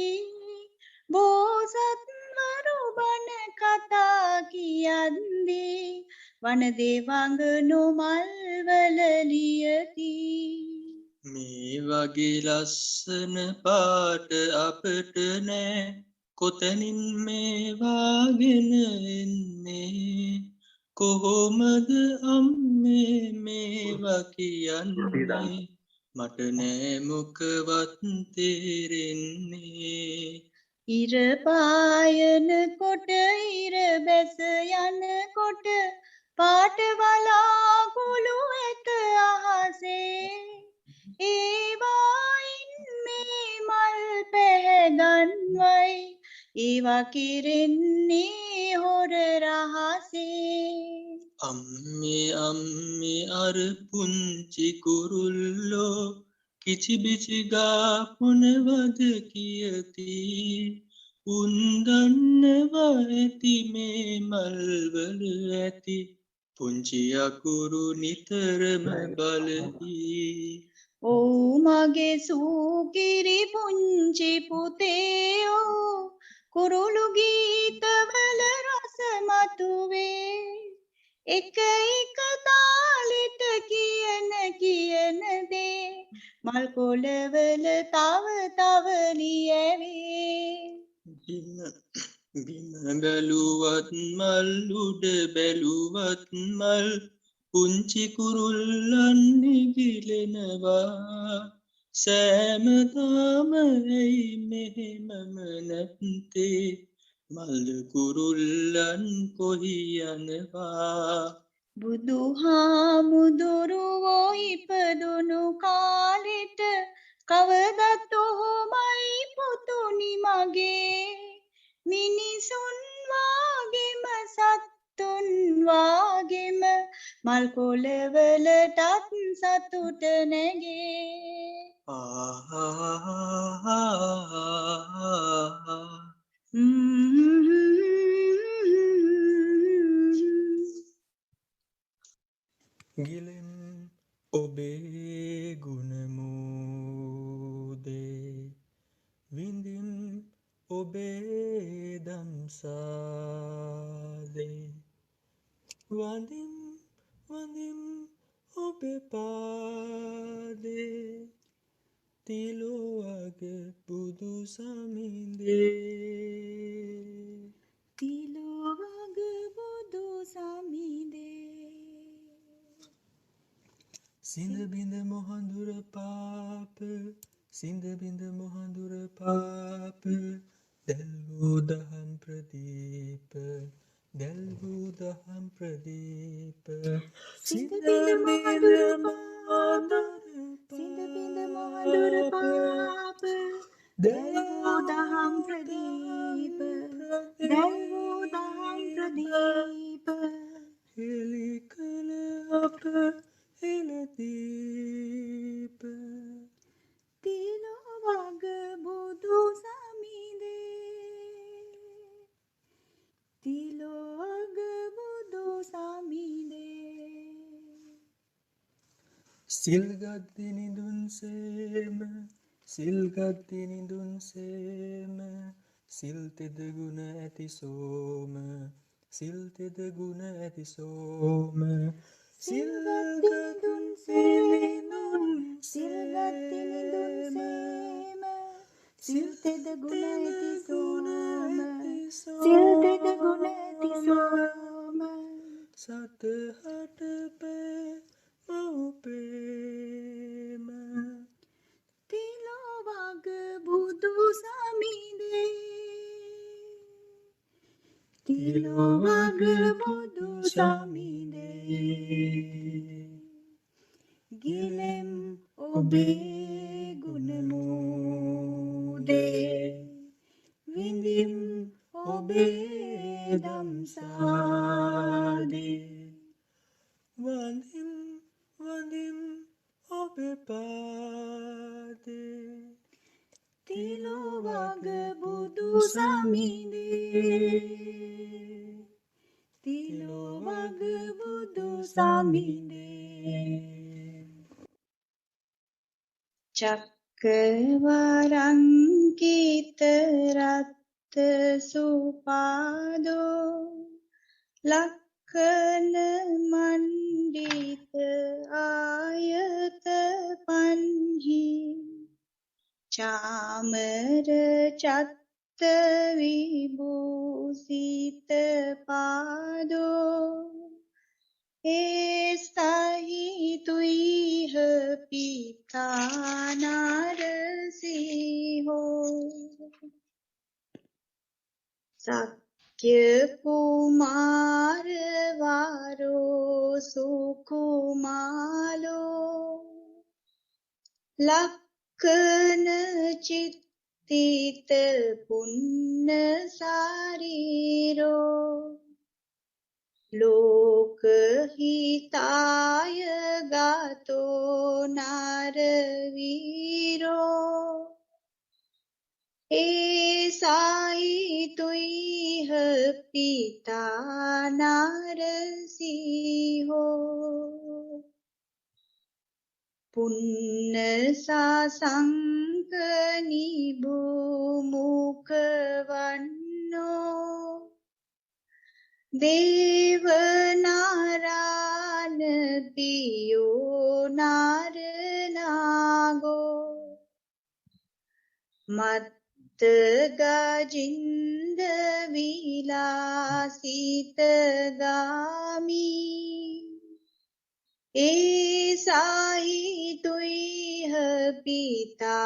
බෝසත්වරු බණ කතා කියද්දී වන දේවඟනු මල්වල ලියති මේ වගේ ලස්සන පාට අපට නෑ කොතැනින් මේවාගෙන එන්නේ කොහොමද අම්මේ මේවා කියන්නේ මට නෑ මොකවත් තේරෙන්නේ ඉර පායන කොට ඉර බැස යන කොට පාට වලාකුළු ඇත අහසේ ඒවායින් මේ මල් පැහැගන්වයි ඒවා කිරෙන්නේ හොර රහසේ අම්මේ අර පුංචි කුරුල්ලෝ කිචිබිචිගා මොනවද කියති උන් දන්නවා ඇති මේ මල්වල ඇති පුංචි අකුරු නිතරම බලති ඔව් මගේ සූකිරි පුංචි පුතේයෝ කුරුළු ගීතවල රස මතුවේ එක තාලෙට කියන දේ මල් කොළවල තව ලියැවේ බිම බැලුවත් මල් උඩ බැලුවත් මල් පුංචි කුරුල්ලන් නිගිලෙනවා සෑමදාම ඇයි මෙහෙමම නැත්තේ මල්ද කුරුල්ලන් කොහි යනවා බුදුහාමුදුරුවෝ ඉපදුණු කාලෙට කවදත් ඔහොමයි පුතුනි මගේ මිනිසුන් වාගෙම සත්තුන් වාගෙම මල් කොළවලටත් සතුට නැගේ ගිලෙම් ඔබේ ගුණමූදේ විඳිම් ඔබේ දම්සාදේ වඳිම් ඔබේ පාදේ තිලුවග බුදු සමිඳේ තිලුවග බුදු සමිඳේ සිඳ බිඳ මොහඳුර පාප සිඳ බිඳ මොහඳුර පාප දැල්වූ දහම් ප්‍රදීප දැල්වූ දහම් ප්‍රදීප සිඳ බිඳ මොහඳුර පාප දැල්වූ දහම් ප්‍රදීප දැල්වූ දහම් ප්‍රදීප හෙළි කළ අප එළදීප තිලුවග බුදු සමිඳේ තිලුවග බුදු සමිඳේ සිල්ගත් දිනිදුන් සේම සිල් තෙද ගුණ ඇති සෝම සිල් තෙද ගුණ ඇති සෝම සිල්ගත් දිනිදුන් සේම සිල් තෙද ගුණ ඇති සෝම සිල් තෙද ගුණ ඇති සෝම සතහට පෑ මව්පේම තිලුවග බුදු සමිඳේ තිලුවග බුදු සමිඳේ ගිලෙම් ඔබේ ගුණමූදේ විඳිම් ඔබේ දම්සාදේ වඳිම් ඔබේ පාදේ තිලුවග බුදු සමිඳේ තිලුවග සමිඳේ චක්කවරංකිත රත්ත සුපාදෝ ලක්ඛන මණ්ඩිත ආයත පන්හි චාමර චත්ත විභූසිත පාදෝ ඒසහිතුයිහ පිතානරසිහෝ සක්්‍ය කුමාරවරෝ සුකුමාලෝ ලක්කන චිත්තිත පුන්න සාරීරෝ ලෝකහිතාය ගතෝ නරවීරෝ ඒසහිතුයිහ පිතානරසිහෝ පුන්න සසංකනිභූමුඛවන්නෝ දේවනාරාණ පියෝ නාරනාගෝ මත්ත ගජින්ද විලාසිත ගාමී ඒසහිතුයිහ පිතානරසිහෝ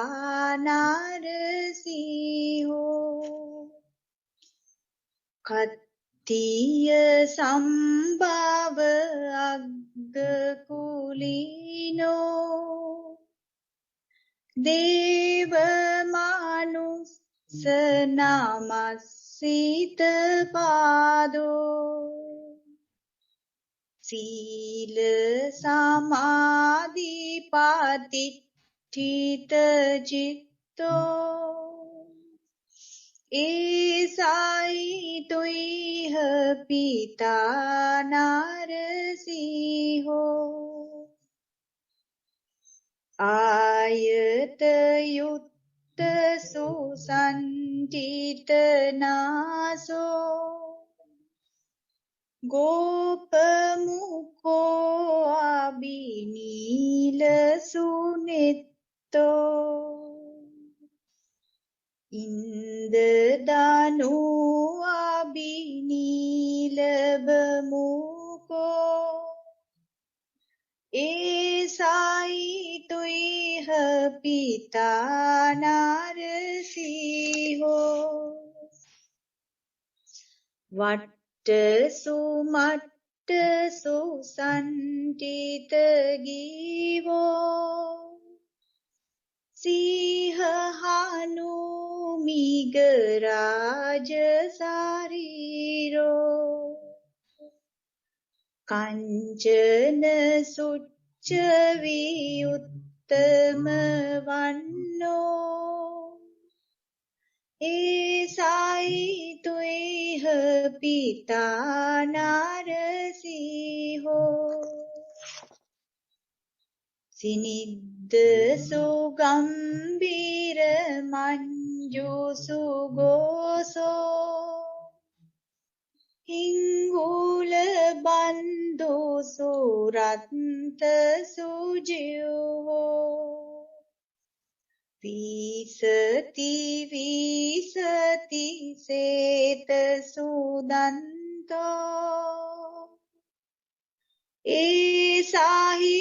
කත්තිය සම්භව අග්ගකුලිනෝ දේවමානුස්ස නමස්සිත පාදෝ සීල සමාධි පතිට්ඨිත චිත්තෝ ඒසහිතුයිහ පිතානරසිහෝ ආයත යුත්ත සුසන්තිත නාසෝ ගෝපමුඛෝ අබිනීල සුනෙත්තෝ ඉන්දදනු අබිනීලබමුඛෝ ඒසහිතුයිහ පිතානරසිහෝ වට්ට සුමට්ට සුසන්තිත ගීවෝ සීහහනු මිගරාජ සාරීරෝ කංචන සුච්ච වියුත්තම වන්නෝ ඒසහිතුයිහ පිතානරසිහෝ සිනිද්ද සුගම්බීර මංජු සුගෝසෝ හිංගුල බන්දු සුරත්ත සුජිවෝ විසති විසති සේත සුදන්තෝ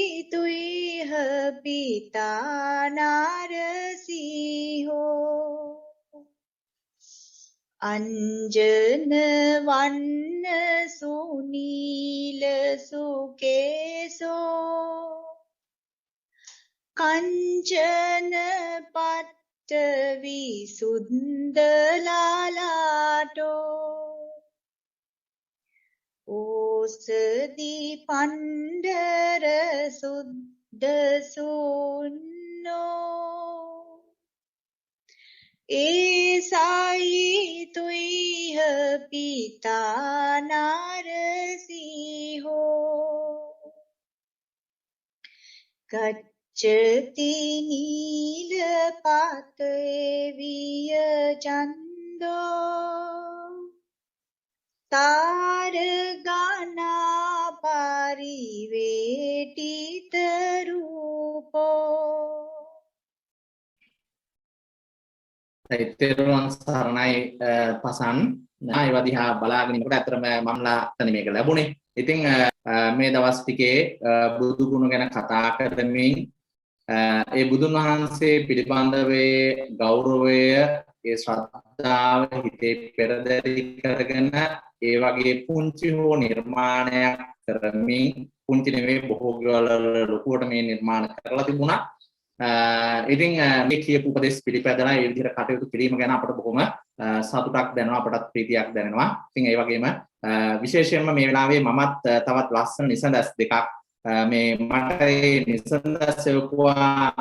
ඒසහිතුයිහ පිතානරසිහෝ අංජන වන්න සුනීල සුකේසෝ කංචන පට්ට විසුද්ධලාලාටෝ ඕසදි පණ්ඩර සුද්ද සුන්නෝ ඒසහිතුයිහ පිතානරසිහෝ ගච්ඡති නීලපතේ වියජන්தோ තාරගනා පරිවේටිත රූපෝ. තෙරුවන් සරණයි පසන්. ඒවා දිහා බලාගෙන ඉන්නකොට ඇත්තටම මමලා තන මේක ලැබුණේ. ඉතින් මේ දවස් ටිකේ බුදු ගුණ ගැන කතා කරමින් ඒ බුදුන් වහන්සේ පිළිබඳව ගෞරවය, ඒ ශ්‍රද්ධාව හිතේ පෙරදරි කරගෙන ඒ වගේ පුංචි හෝ නිර්මාණයක් කරමින්, පුංචි නෙවෙයි බොහෝ ගවල ලොකුවට මේ නිර්මාණ කරලා තිබුණා. ඉතින් මේ කියපු උපදේශ පිළිපැදලා ඒ විදිහට කටයුතු කිරීම ගැන අපට බොහොම සතුටක් දැනෙනවා, අපටත් ප්‍රීතියක් දැනෙනවා. ඉතින් ඒ වගේම විශේෂයෙන්ම මේ වෙලාවේ මමත් තවත් ලස්සන නිසඳස් දෙකක් මේ මට නිසඳස් එවුවා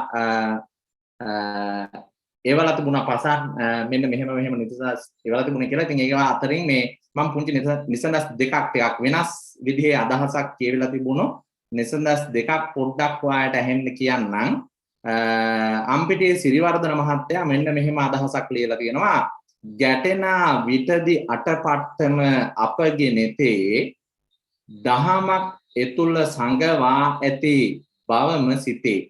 ඒවල තිබුණා පසන් මෙන්න මෙහෙම නිසඳස් ඒවල තිබුණේ කියලා. ඉතින් ඒවා අතරින් මේ මම පුංචි නිසඳස් දෙකක් ටිකක් වෙනස් විදිහේ අදහසක් කියවිලා තිබුණු නිසඳස් දෙකක් පොඩ්ඩක් ඔයාලට ඇහෙන්න කියන්නම්. අම්පිටියේ සිරිවර්ධන මහත්තයා මෙන්න මෙහෙම අදහසක් ලියලා තියෙනවා. ගැටෙන විටදි අටපට්ටම අපගේ නෙතේ දහමක් එතුල සංගවා ඇති බවම සිතේ.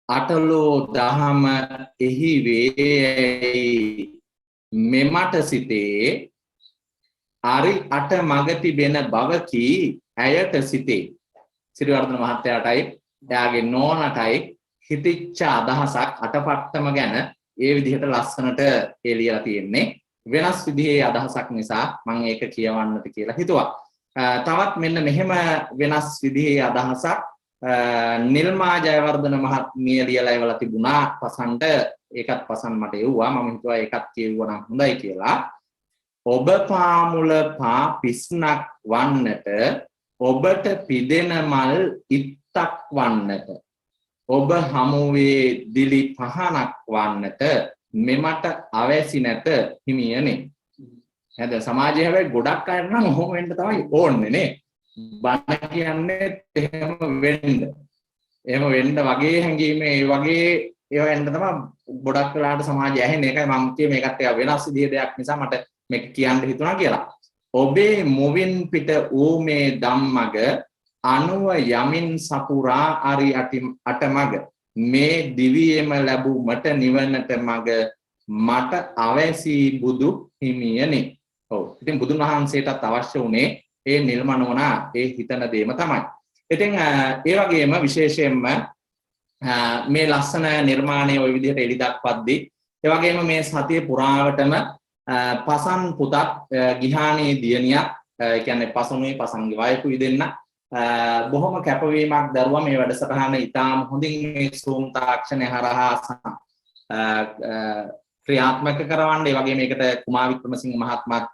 අටලෝ දහම එහි වේයි මෙමට සිතේ. අරි අට මග තිබෙන බවකි ඇයට සිතේ. සිරිවර්ධන මහත්තයාටයි එයාගේ නෝනටයි හිතිච්ච අදහසක් අටපට්ටම ගැන ඒ විදිහට ලස්සනට එළියලා තියෙන්නේ. වෙනස් විදිහේ අදහසක් නිසා මම ඒක කියවන්නට කියලා හිතුවා. තවත් මෙන්න මෙහෙම වෙනස් විදිහේ අදහසක් නිල්මා ජයවර්ධන මහත්මිය ලියලා ඉවලා තිබුණා පසන්ට. ඒකත් පසන් මට එව්වා. මම හිතුවා ඒකත් කියවුවා නම් හොඳයි කියලා. ඔබ පාමුල පා පිස්නක් වන්නට ඔබට පිදෙන මල් ඉත්තක් වන්නට ඔබ හමුවේ දිලි පහනක් වන්නට මෙමට අවැසි නැත හිමියනේ. හරිද? සමාජයේ හැබැයි ගොඩක් අය නම් ඔහොම වෙන්න තමයි ඕනේ නේ. බණ කියන්නේ එහෙම වෙන්න. එහෙම වෙන්න වගේ හැංගීම ඒ වගේ ඒවා වෙන්න තමයි ගොඩක් වෙලාවට සමාජය ඇහෙන්නේ. ඒකයි මම කියේ මේකට වෙනස් විදිහේ දෙයක් නිසා මට මේක කියන්න හිතුණා කියලා. ඔබේ මොවින් පිට ඌ මේ ධම්මග අනුව යමින් සපුරා අරි අටමග මේ දිවියෙම ලැබූ මට නිවනට මග මට අවැසි බුදු හිමියනේ. ඔව්. ඉතින් බුදුන් වහන්සේටත් අවශ්‍ය උනේ ඒ නිර්මණවනා ඒ හිතන දේම තමයි. ඉතින් ඒ වගේම විශේෂයෙන්ම මේ ලස්සන නිර්මාණය ওই විදිහට එලි දක්වද්දී ඒ වගේම මේ සතිය පුරාවටම පසන් පුතත් ගිහානී දියණියක් ඒ කියන්නේ පසුනේ පසන්ගේ වයසුයි දෙන්න බොහොම කැපවීමක් දරුවා මේ වැඩසටහන ඉතාම හොඳින් මේ Zoom තාක්ෂණය හරහා ක්‍රියාත්මක කරවන්න. ඒ වගේම මේකට කුමාර වික්‍රමසිංහ මහත්මයාත්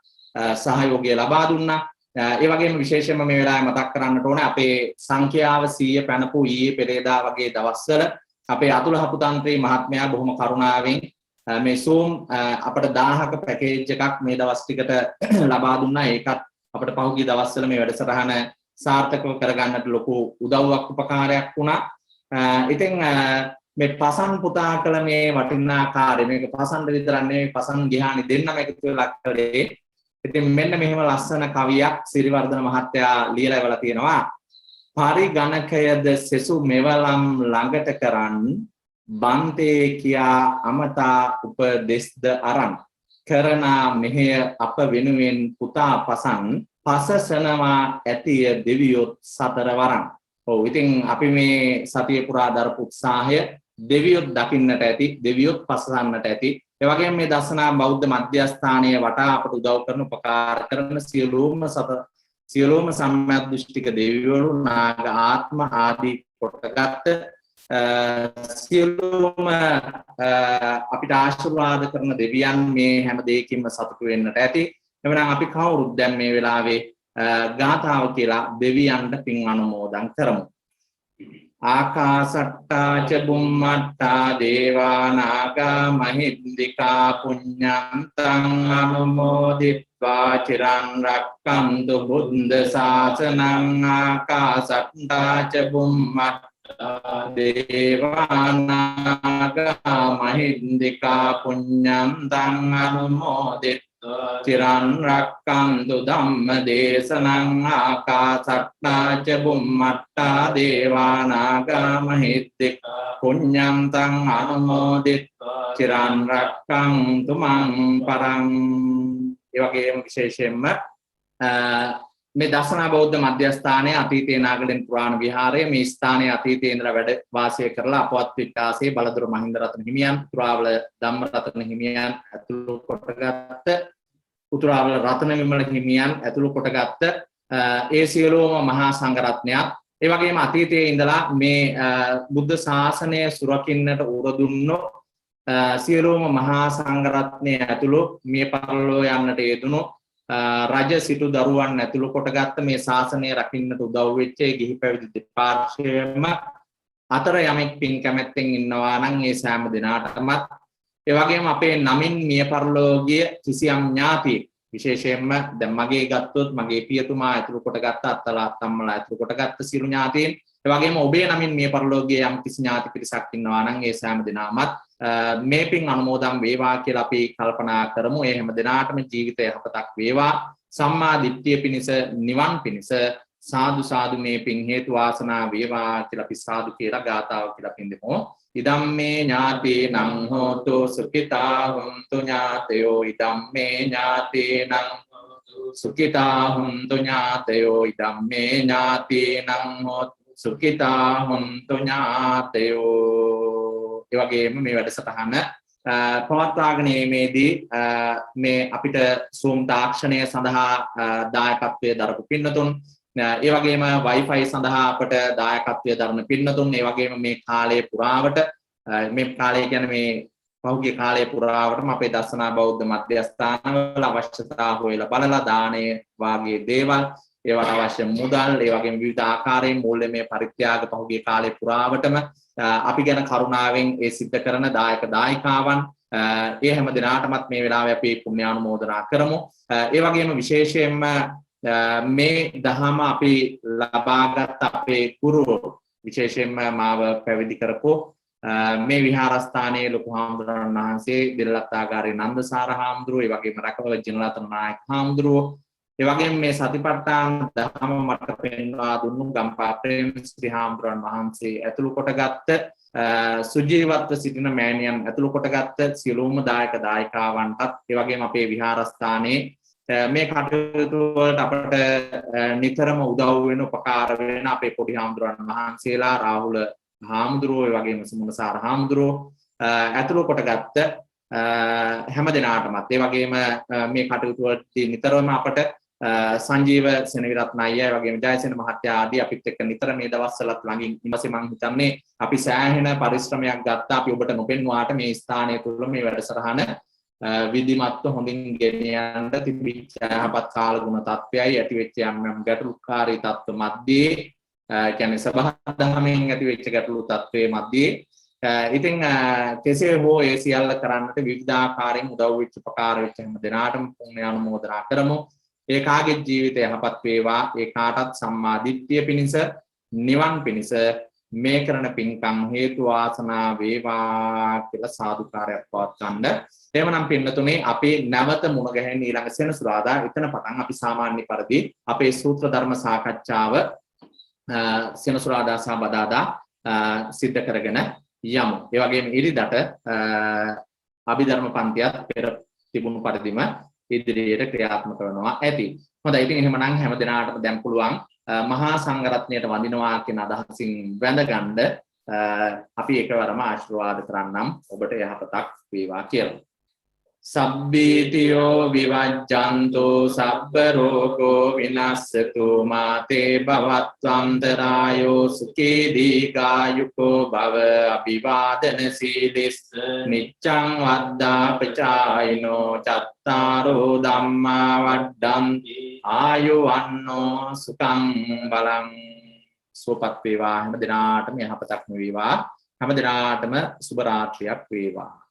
සහයෝගය ලබා දුන්නා. ඒ වගේම විශේෂයෙන්ම මේ වෙලාවේ මතක් කරන්නට ඕනේ අපේ සංඛ්‍යාව 100 පැනපු ඊයේ පෙරේදා වගේ දවස්වල අපේ අතුල හපුතන්ත්‍රී මහත්මයා බොහොම කරුණාවෙන් මේ Zoom අපිට 1000ක පැකේජ් එකක් මේ දවස් ටිකට ලබා දුන්නා. ඒකත් අපිට පහුගිය දවස්වල මේ වැඩසටහන සාර්ථකව කරගන්නට ලොකු උදව්වක් උපකාරයක් වුණා. ඉතින් මේ පසන් පුතා කළ මේ වටිනා කාර්ය මේක පසන් විතරක් නෙවෙයි පසන් ගිහානි දෙන්නම එකතු වෙලා කළේ. ඉතින් මෙන්න මෙහෙම ලස්සන කවියක් සිරිවර්ධන මහත්තයා ලියලා ඉවලා තියෙනවා. පරිගණකයද සෙසු මෙවලම් ළඟට කරන් බන්තේ කියා අමතා උපදෙස්ද අරන් කරනා මෙහෙය අප වෙනුවෙන් පුතා පසන් පසසනවා ඇතිය දෙවියොත් සතර වරන්. ඔව් ඉතින් අපි මේ සතිය පුරා දරපු උත්සාහය දෙවියොත් දකින්නට ඇති, දෙවියොත් පසසන්නට ඇති. ඒ වගේම මේ දසනා බෞද්ධ මධ්‍යස්ථානයේ වටා අපට උදව් කරන උපකාර කරන සියලුම සම්‍යක් දෘෂ්ටික දෙවිවරු නාග ආත්ම ආදී කොටගත් සියලුම අපිට ආශිර්වාද කරන දෙවියන් මේ හැම දෙයකින්ම සතුටු වෙන්නට ඇති. එවනම් අපි කවුරුත් දැන් මේ වෙලාවේ ගාථාව කියලා දෙවියන්ට පින් අනුමෝදන් කරමු. ආකාසට්ටා ච බුම්මට්ටා දේවා නාග මහිද්దికා පුඤ්ඤන්තං අනුමෝදිත්වා භූත්වා චිරන් රක්ඛන්තු බුද්ධ ශාසනං ආකාසට්ටා ච බුම්මට්ටා දේවානාගා මහින්దికා පුඤ්ඤන්තං අනුමෝදිත්වා චිරන් රක්ඛන්තු ධම්ම දේශනං ආකාසට්ටා ච බුම්මට්ටා දේවානාගා මහින්దికා පුඤ්ඤන්තං අනුමෝදිත්වා චිරන් රක්ඛන්තු මං පරං. ඒ වගේම විශේෂයෙන්ම මේ දසනා බෞද්ධ මධ්‍යස්ථානයේ අතීතයේ නාගලෙන් පුරාණ විහාරයේ මේ ස්ථානයේ අතීතයේ ඉඳලා වැඩ වාසය කරලා අපවත් විකාසයේ බලදොර මහින්ද රත්න හිමියන්, උතුරාවල ධම්ම රත්න හිමියන් ඇතුළු කොටගත් උතුරාවල රත්න විමල හිමියන් ඇතුළු කොටගත් ඒ සියලුම මහා සංඝ රත්නයත් ඒ වගේම අතීතයේ ඉඳලා මේ බුද්ධ ශාසනය සුරකින්නට උරදුන්නෝ සියලුම මහා සංඝ රත්නය ඇතුළු මිය පරලෝ යන්නට යෙදුණු රජ සිටු දරුවන් ඇතුළු කොටගත්ත මේ ශාසනය රකින්නට උදව් වෙච්ච ගිහි පැවිදි දෙපාර්ශ්වයම අතර යමෙක් පින් කැමැත්තෙන් ඉන්නවා නම් ඒ සෑම දිනාටමත් ඒ වගේම අපේ නමින් මිය පරලෝ ගිය කිසියම් ඥාති විශේෂයෙන්ම දැන් මගේ ගත්තොත් මගේ පියතුමා ඇතුළු කොටගත්ත අත්තලා අත්තම්මලා ඇතුළු කොටගත්ත සියලු ඥාතීන් ඒ වගේම ඔබේ නමින් මිය පරලෝ ගිය යම් කිසි ඥාති පිරිසක් ඉන්නවා නම් ඒ සෑම දිනාමත් මේ පින් අනුමෝදන් වේවා කියලා අපි කල්පනා කරමු. ඒ හැම දිනාටම ජීවිතය යහපතක් වේවා. සම්මා දිට්ඨිය පිණිස නිවන් පිණිස සාදු සාදු මේ පින් හේතු වාසනා වේවා කියලා අපි සාදු කියලා ගාතාව කියලා පින්දෙමු. ඉදම්මේ ඥාතේනං හෝතු සුඛිතා හුන්තු ඥාතයෝ ඉදම්මේ ඥාතේනං සුඛිතා හුන්තු ඥාතයෝ ඉදම්මේ ඥාතේනං හෝතු සුඛිතා හුන්තු ඥාතයෝ. ඒ වගේම මේ වැඩසටහන පවත්වාගෙන යීමේදී මේ අපිට Zoom තාක්ෂණය සඳහා දායකත්වයේ දරපු පින්නතුන් ඒ වගේම Wi-Fi සඳහා අපට දායකත්වයේ දරන පින්නතුන් ඒ වගේම මේ කාලය පුරාවට මේ කාලය කියන්නේ මේ පහුගිය කාලය පුරාවටම අපේ දසනා බෞද්ධ මධ්‍යස්ථානවල අවශ්‍යතා හොයලා බලලා දාණය වාගේ දේවල් ඒවට අවශ්‍ය මුදල් ඒ වගේම විවිධ ආකාරයෙන් මූල්‍යමය පරිත්‍යාග පහුගිය කාලේ පුරාවටම අපි ගැන කරුණාවෙන් ඒ සිද්ධ කරන දායක දායිකාවන් ඒ හැම දිනාටමත් මේ වෙලාවේ අපි පුණ්‍යානුමෝදනා කරමු. ඒ වගේම විශේෂයෙන්ම මේ දහම අපි ලබාගත් අපේ ගුරු විශේෂයෙන්ම මාව පැවිදි කරපු මේ විහාරස්ථානයේ ලොකු හාමුදුරන් වහන්සේ දිල්ලත්තාගාරේ නන්දසාර හාමුදුරුවෝ ඒ වගේම රකවල ජිනලතන නායක හාමුදුරුවෝ ඒ වගේම මේ සතිපට්ඨාන දහම මට පෙන්වා දුන්නු ගම්පා ප්‍රේමශ්‍රී හාමුදුරන් වහන්සේ ඇතුළු කොටගත්ත සුජීවත්ව සිටින මෑණියන් ඇතුළු කොටගත්ත සියලුම දායක දායිකාවන්ටත් ඒ වගේම අපේ විහාරස්ථානයේ මේ කටයුතු වලට අපට නිතරම උදව් වෙන උපකාර වෙන අපේ පොඩි හාමුදුරන් වහන්සේලා රාහුල හාමුදුරුවෝ ඒ වගේම සුමනසාර හාමුදුරුවෝ ඇතුළු කොටගත්ත හැම දිනාටමත් ඒ වගේම මේ කටයුතු වලදී නිතරම අපට සංජීව සෙනවිරත්න අයියා වගේම ජයසේන මහත්තයා ආදී අපිත් එක්ක නිතර මේ දවස්වලත් ළඟින් ඉඳලා මම හිතන්නේ අපි සෑහෙන පරිශ්‍රමයක් ගත්තා අපි ඔබට නොපෙන්වාට මේ ස්ථානය තුල මේ වැඩසටහන විධිමත්ව හොඳින් ගෙන යන්න තිබිච්ච යහපත් කාලගුණ තත්ත්වයයි ඇති වෙච්ච යම් ගැටලුකාරී තත්ත්ව මැද්දේ කියන්නේ සබහා දහමෙන් ඇති වෙච්ච ගැටලු තත්ත්වයේ මැද්දේ ඉතින් කෙසේ හෝ ඒ සියල්ල කරන්නට විවිධාකාරයෙන් උදව් වෙච්ච උපකාර වෙච්ච හැම දිනාටම පුණ්‍ය අනුමෝදනා කරමු. ඒ කාගේ ජීවිතය යහපත් වේවා. ඒ කාටත් සම්මා දිට්ඨිය පිණිස නිවන් පිණිස මේ කරන පින්කම් හේතු වාසනා වේවා කියලා සාදුකාරයක් පවත්වන්න. එහෙමනම් පින්නතුනේ අපි නැවත මුණ ගැහෙන ඊළඟ සෙනසුරාදා එතන පටන් අපි සාමාන්‍ය පරිදි අපේ සූත්‍ර ධර්ම සාකච්ඡාව සෙනසුරාදා සහ බදාදා සිද්ධ කරගෙන යමු. ඒ වගේම ඉරිදට අභිධර්ම පන්තියත් පෙර තිබුණු පරිදිම ඉදිරියට ක්‍රියාත්මක වෙනවා ඇති. හොඳයි. ඉතින් එහෙමනම් හැම දිනාටම දැන් පුළුවන් මහා සංඝරත්නයට වඳිනවා කියන අදහසින් වැඳගන්න අපි එකවරම ආශිර්වාද කරන්නම් ඔබට යහපතක් වේවා කියලා. සබ්බීතියෝ විවජ්ජන්තු සබ්බ රෝගෝ විනස්සතු මාතේ භවත්වන්තරායෝ සුඛී දීඝායුකෝ භව අභිවාදන සීලිස්ස නිච්ඡං වද්දා පචායිනෝ චත්තාරෝ ධම්මා වඩ්ඩන්ති ආයුවන්නෝ සුඛං බලං. සුවපත් වේවා. හැම දිනාටම යහපතක් වේවා. හැම දිනාටම සුබ රාත්‍රියක් වේවා.